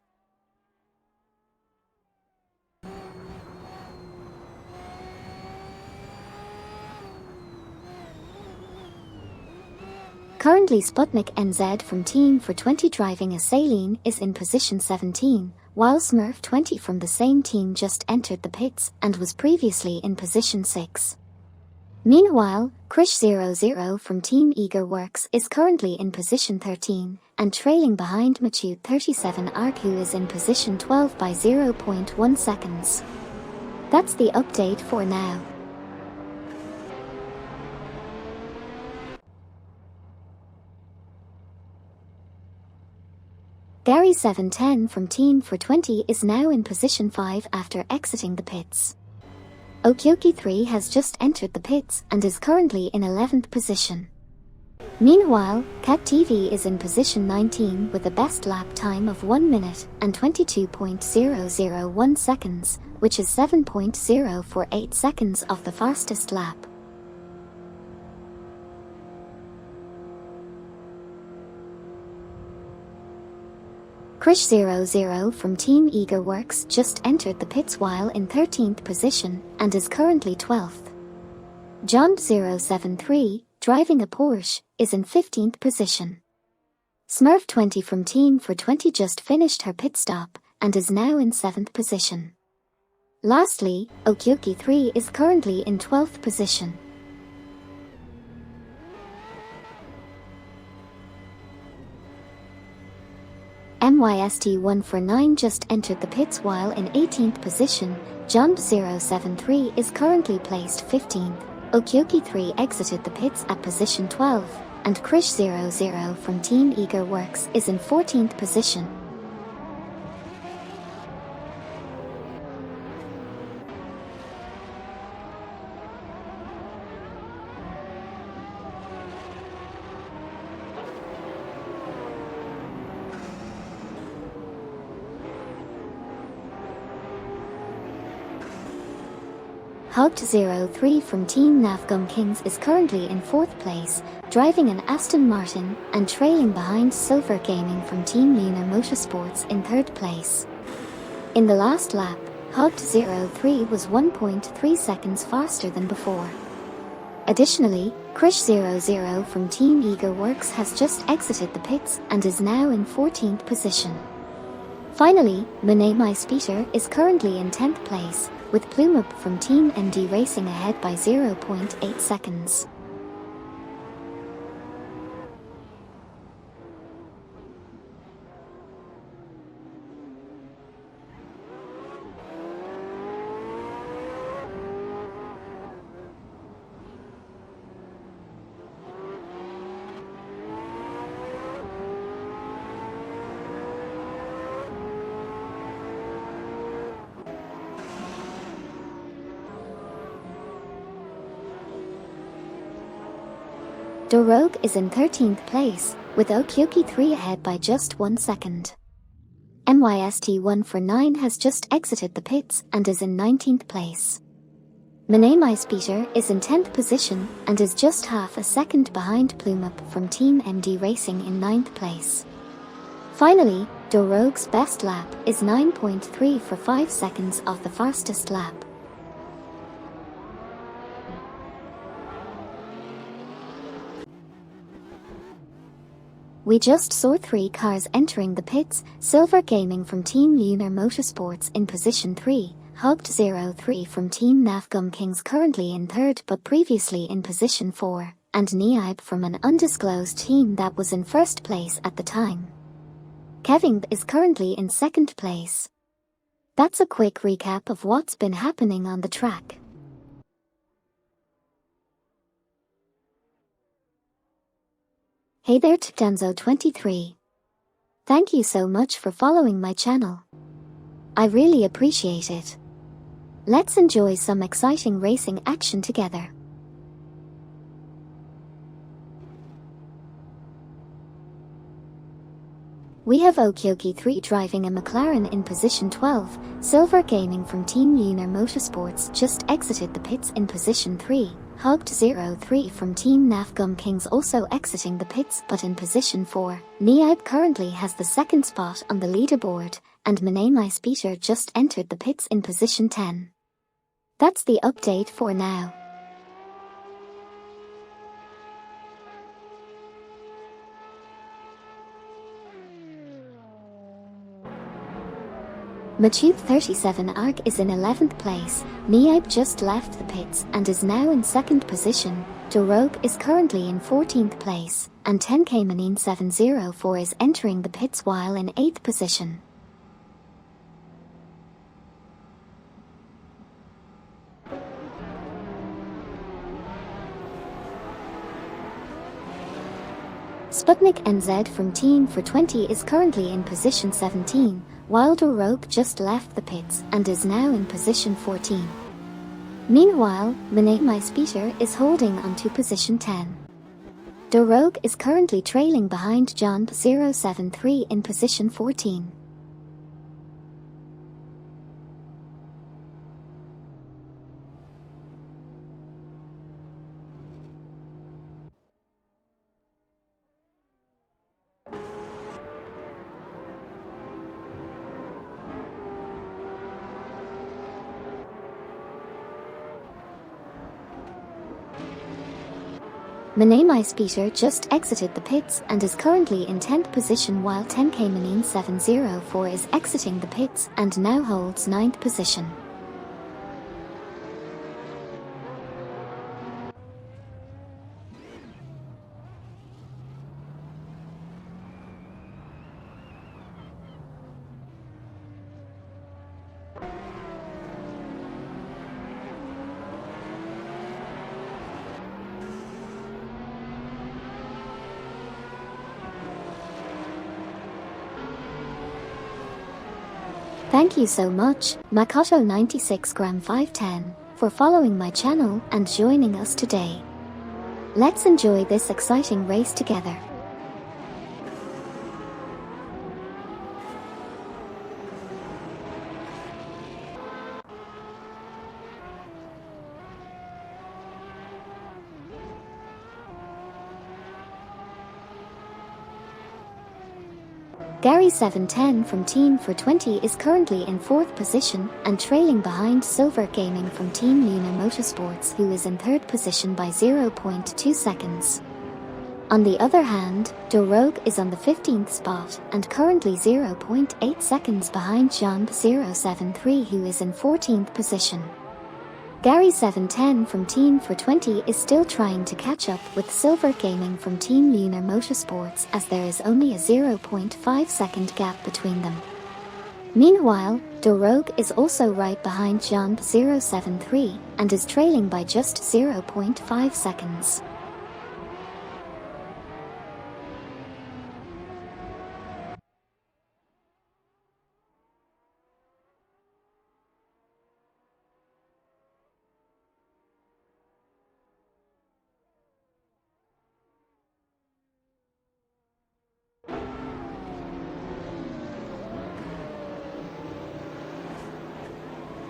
Currently Sputnik NZ from Team for 20 driving a Saline is in position 17, while Smurf 20 from the same team just entered the pits and was previously in position 6. Meanwhile, Krish00 from Team Eager Works is currently in position 13, and trailing behind Machute 37 Arc, who is in position 12 by 0.1 seconds. That's the update for now. Gary 710 from Team for 20 is now in position 5 after exiting the pits. Okyoki 3 has just entered the pits and is currently in 11th position. Meanwhile, Cat TV is in position 19 with a best lap time of 1 minute and 22.001 seconds, which is 7.048 seconds off the fastest lap. Krish00 from Team Eager Works just entered the pits while in 13th position and is currently 12th. John073, driving a Porsche, is in 15th position. Smurf 20 from Team for 20 just finished her pit stop and is now in 7th position. Lastly, Okyoki 3 is currently in 12th position. MYST1 for 9 just entered the pits while in 18th position. John073 is currently placed 15th. Okyoki 3 exited the pits at position 12, and Krish00 from Team Eager Works is in 14th position. Hugged03 from Team Navgum Kings is currently in 4th place, driving an Aston Martin, and trailing behind Silver Gaming from Team Lunar Motorsports in 3rd place. In the last lap, Hugged03 was 1.3 seconds faster than before. Additionally, Krish00 from Team Eager Works has just exited the pits and is now in 14th position. Finally, Monet My Speeder is currently in 10th place, with Plumup from Team MD racing ahead by 0.8 seconds. Dorogue is in 13th place, with Okyoki 3 ahead by just 1 second. MYST1 for 9 has just exited the pits and is in 19th place. Monet My Speeder is in 10th position and is just half a second behind Plumup from Team MD Racing in 9th place. Finally, Dorogue's best lap is 9.3 for 5 seconds off the fastest lap. We just saw 3 cars entering the pits: Silver Gaming from Team Lunar Motorsports in position 3, Hugged03 from Team Navgum Kings currently in 3rd but previously in position 4, and Niaib from an undisclosed team that was in 1st place at the time. Kevin is currently in 2nd place. That's a quick recap of what's been happening on the track. Hey there, Tdanzo23. Thank you so much for following my channel. I really appreciate it. Let's enjoy some exciting racing action together. We have Okyoki 3 driving a McLaren in position 12, Silver Gaming from Team Lunar Motorsports just exited the pits in position 3, Hugged03 from Team Navgum Kings also exiting the pits but in position 4. Niaib currently has the 2nd spot on the leaderboard, and Monet My Speeder just entered the pits in position 10. That's the update for now. Matube 37 Arc is in 11th place, Niaib just left the pits and is now in 2nd position, Dorogue is currently in 14th place, and 10K Manine 704 is entering the pits while in 8th position. Sputnik NZ from Team for 20 is currently in position 17, while Dorogue just left the pits and is now in position 14. Meanwhile, Manate Speeder is holding on to position 10. Dorogue is currently trailing behind John 073 in position 14. Manate Speeder just exited the pits and is currently in 10th position, while 10K Manine 704 is exiting the pits and now holds 9th position. Thank you so much, Makoto 96 gram 510, for following my channel and joining us today. Let's enjoy this exciting race together. Gary 710 from Team for 20 is currently in 4th position and trailing behind Silver Gaming from Team Luna Motorsports, who is in 3rd position by 0.2 seconds. On the other hand, Dorogue is on the 15th spot and currently 0.8 seconds behind John 073, who is in 14th position. Gary 710 from Team for 20 is still trying to catch up with Silver Gaming from Team Lunar Motorsports, as there is only a 0.5 second gap between them. Meanwhile, Dorogue is also right behind John 073 and is trailing by just 0.5 seconds.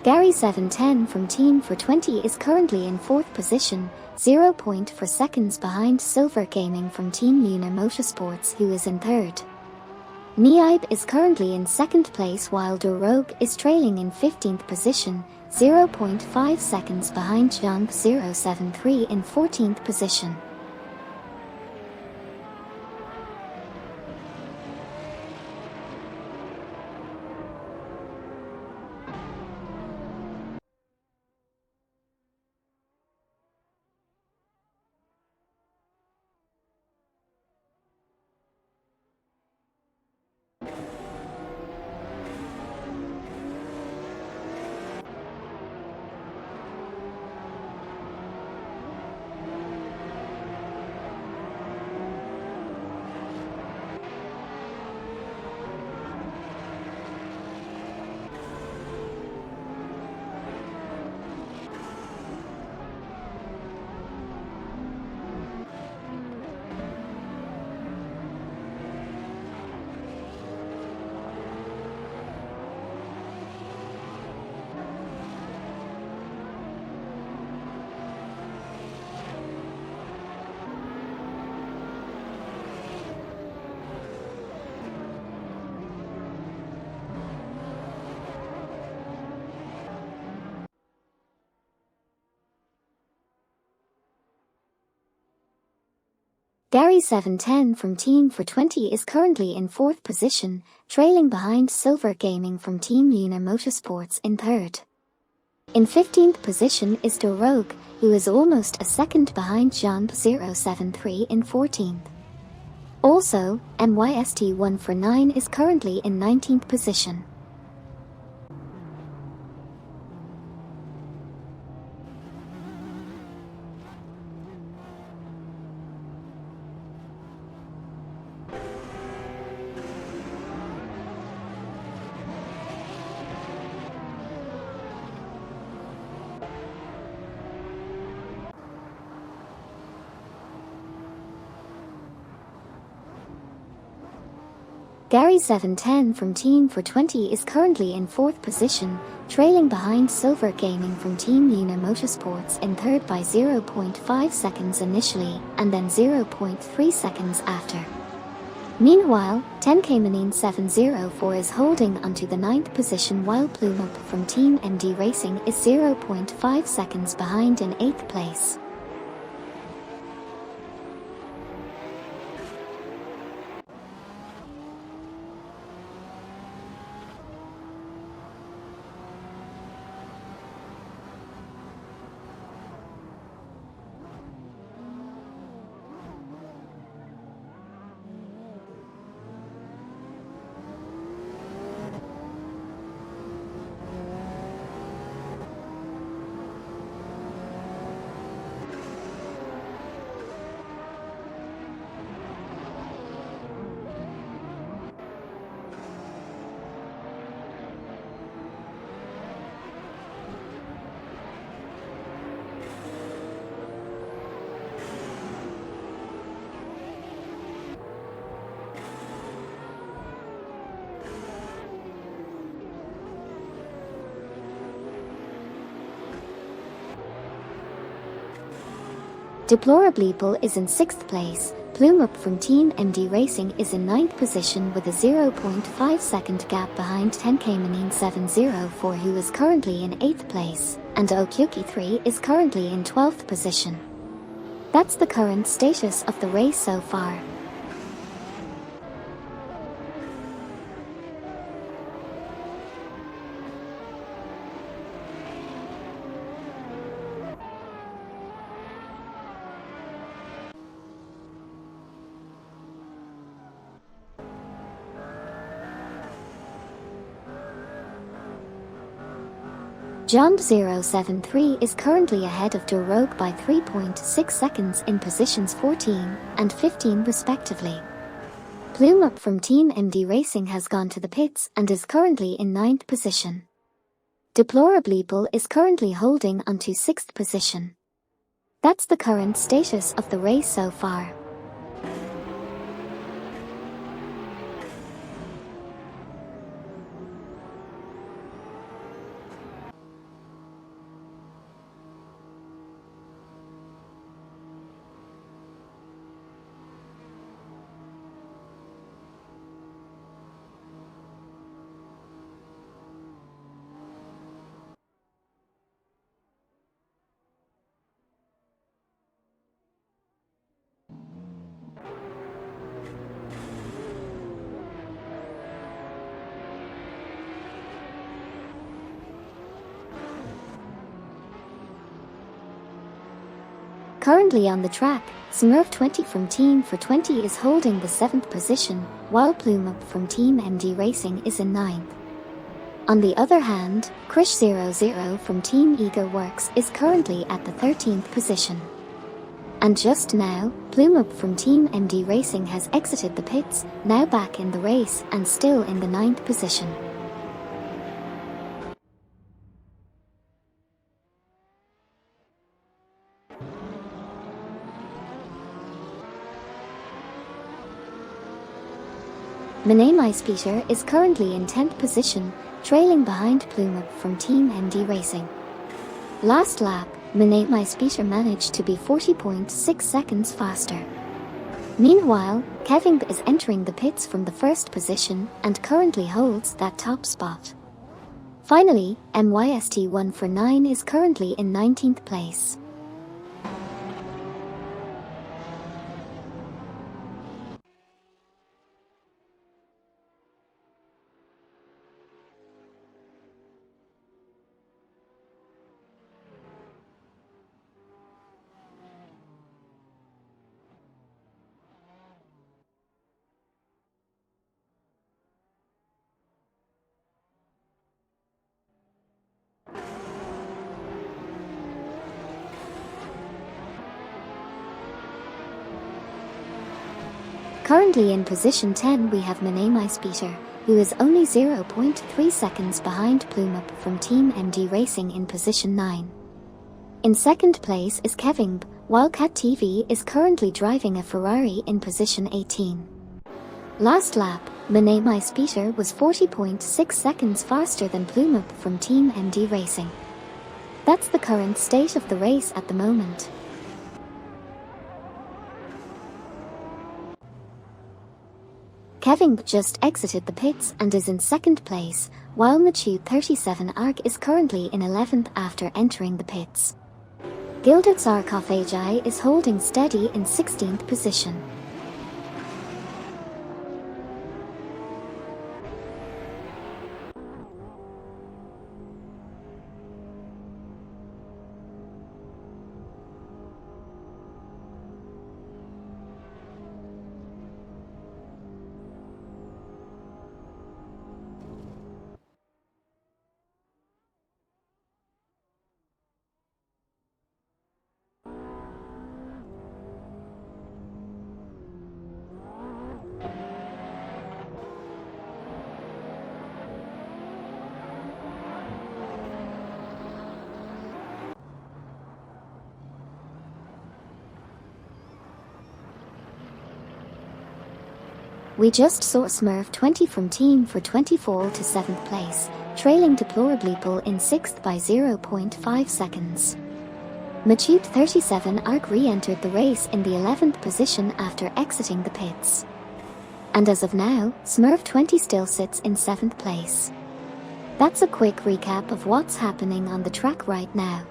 Gary 710 from Team for 20 is currently in 4th position, 0.4 seconds behind Silver Gaming from Team Lunar Motorsports, who is in 3rd. Niaib is currently in 2nd place, while Dorogue is trailing in 15th position, 0.5 seconds behind John 073 in 14th position. Gary710 from Team for 20 is currently in 4th position, trailing behind Silver Gaming from Team Lunar Motorsports in 3rd. In 15th position is Dorogue, who is almost a second behind Jump073 in 14th. Also, MYST149 is currently in 19th position. Gary710 from Team for 20 is currently in 4th position, trailing behind Silver Gaming from Team Lunar Motorsports in 3rd by 0.5 seconds initially, and then 0.3 seconds after. Meanwhile, 10K704 is holding onto the 9th position while Plume Up from Team MD Racing is 0.5 seconds behind in 8th place. Deplorableeple is in 6th place, Plume Up from Team MD Racing is in 9th position with a 0.5 second gap behind 10K704 who is currently in 8th place, and Okyoki3 is currently in 12th position. That's the current status of the race so far. Jump073 is currently ahead of Dorogue by 3.6 seconds in positions 14 and 15 respectively. Plume Up from Team MD Racing has gone to the pits and is currently in 9th position. Deplorableeple is currently holding onto 6th position. That's the current status of the race so far. Currently on the track, Smurf20 from Team for 20 is holding the 7th position, while Plume Up from Team MD Racing is in 9th. On the other hand, Krish00 from Team Eager Works is currently at the 13th position. And just now, Plume Up from Team MD Racing has exited the pits, now back in the race and still in the 9th position. Peter is currently in 10th position, trailing behind Plume Up from Team MD Racing. Last lap, Peter managed to be 40.6 seconds faster. Meanwhile, Kevin is entering the pits from the 1st position and currently holds that top spot. Finally, MYST149 is currently in 19th place. Currently in position 10 we have Peter, who is only 0.3 seconds behind Plumup from Team MD Racing in position 9. In second place is Kevin, while Cat TV is currently driving a Ferrari in position 18. Last lap, Peter was 40.6 seconds faster than Plumup from Team MD Racing. That's the current state of the race at the moment. Kevin just exited the pits and is in second place, while Machu 37 Arc is currently in 11th after entering the pits. Gilded Sarcophagi is holding steady in 16th position. We just saw Smurf 20 from Team for 20 fall to 7th place, trailing deplorably in 6th by 0.5 seconds. Machute 37 Arc re-entered the race in the 11th position after exiting the pits. And as of now, Smurf 20 still sits in 7th place. That's a quick recap of what's happening on the track right now.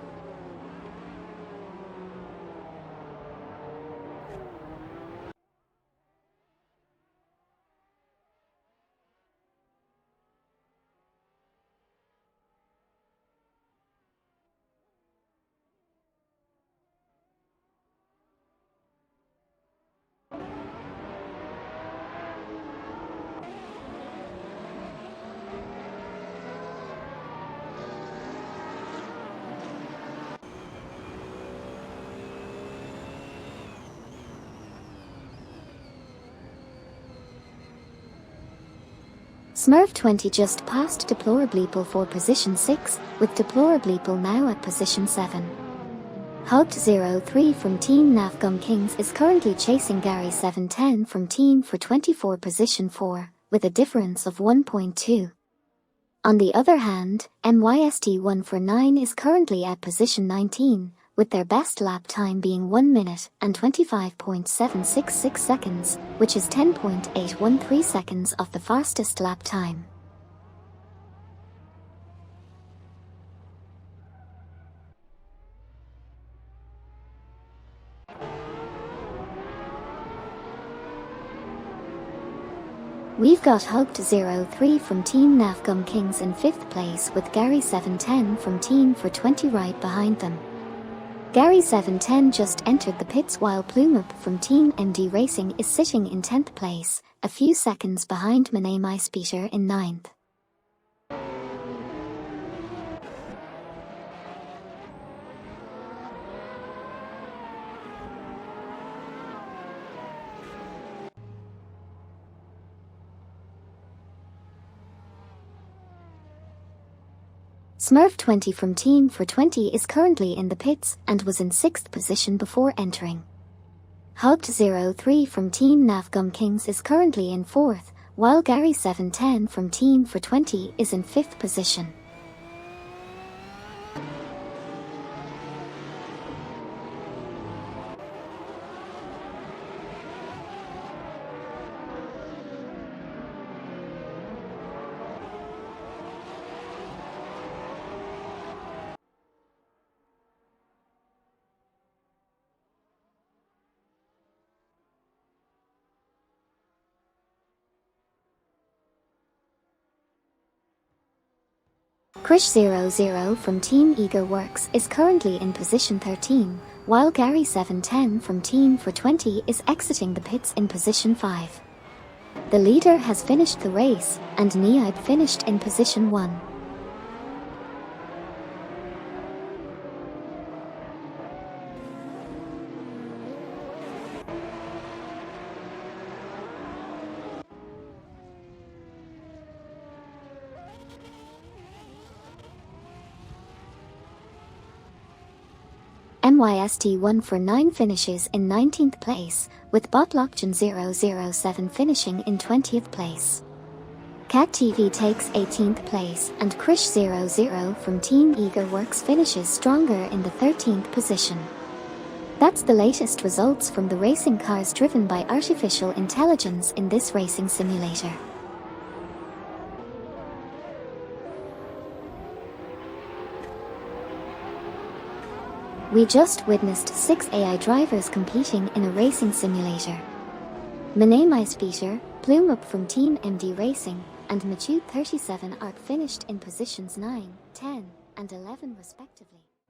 Smurf 20 just passed Deplorably for position 6, with Deplorably now at position 7. Hugged 03 from Team Navgum Kings is currently chasing Gary 710 from Team for 24 position 4, with a difference of 1.2. On the other hand, MYST149 is currently at position 19, with their best lap time being 1 minute and 25.766 seconds, which is 10.813 seconds of the fastest lap time. We've got Hugged 03 from Team Navgum Kings in 5th place with Gary 710 from Team for 20 right behind them. Gary 710 just entered the pits while Plumup from Team MD Racing is sitting in 10th place, a few seconds behind Peter in 9th. Smurf 20 from Team for 20 is currently in the pits and was in 6th position before entering. Hugged 03 from Team Navgum Kings is currently in 4th, while Gary 710 from Team for 20 is in 5th position. Krish00 from Team Eager Works is currently in position 13, while Gary 710 from Team for 20 is exiting the pits in position 5. The leader has finished the race, and Neib finished in position 1. MYST won for 9 finishes in 19th place, with Botlockjan 007 finishing in 20th place. Cat TV takes 18th place, and Krish00 from Team Eager Works finishes stronger in the 13th position. That's the latest results from the racing cars driven by artificial intelligence in this racing simulator. We just witnessed 6 AI drivers competing in a racing simulator. Minamize Peter, Plume Up from Team MD Racing, and Machude 37 Arc finished in positions 9, 10, and 11 respectively.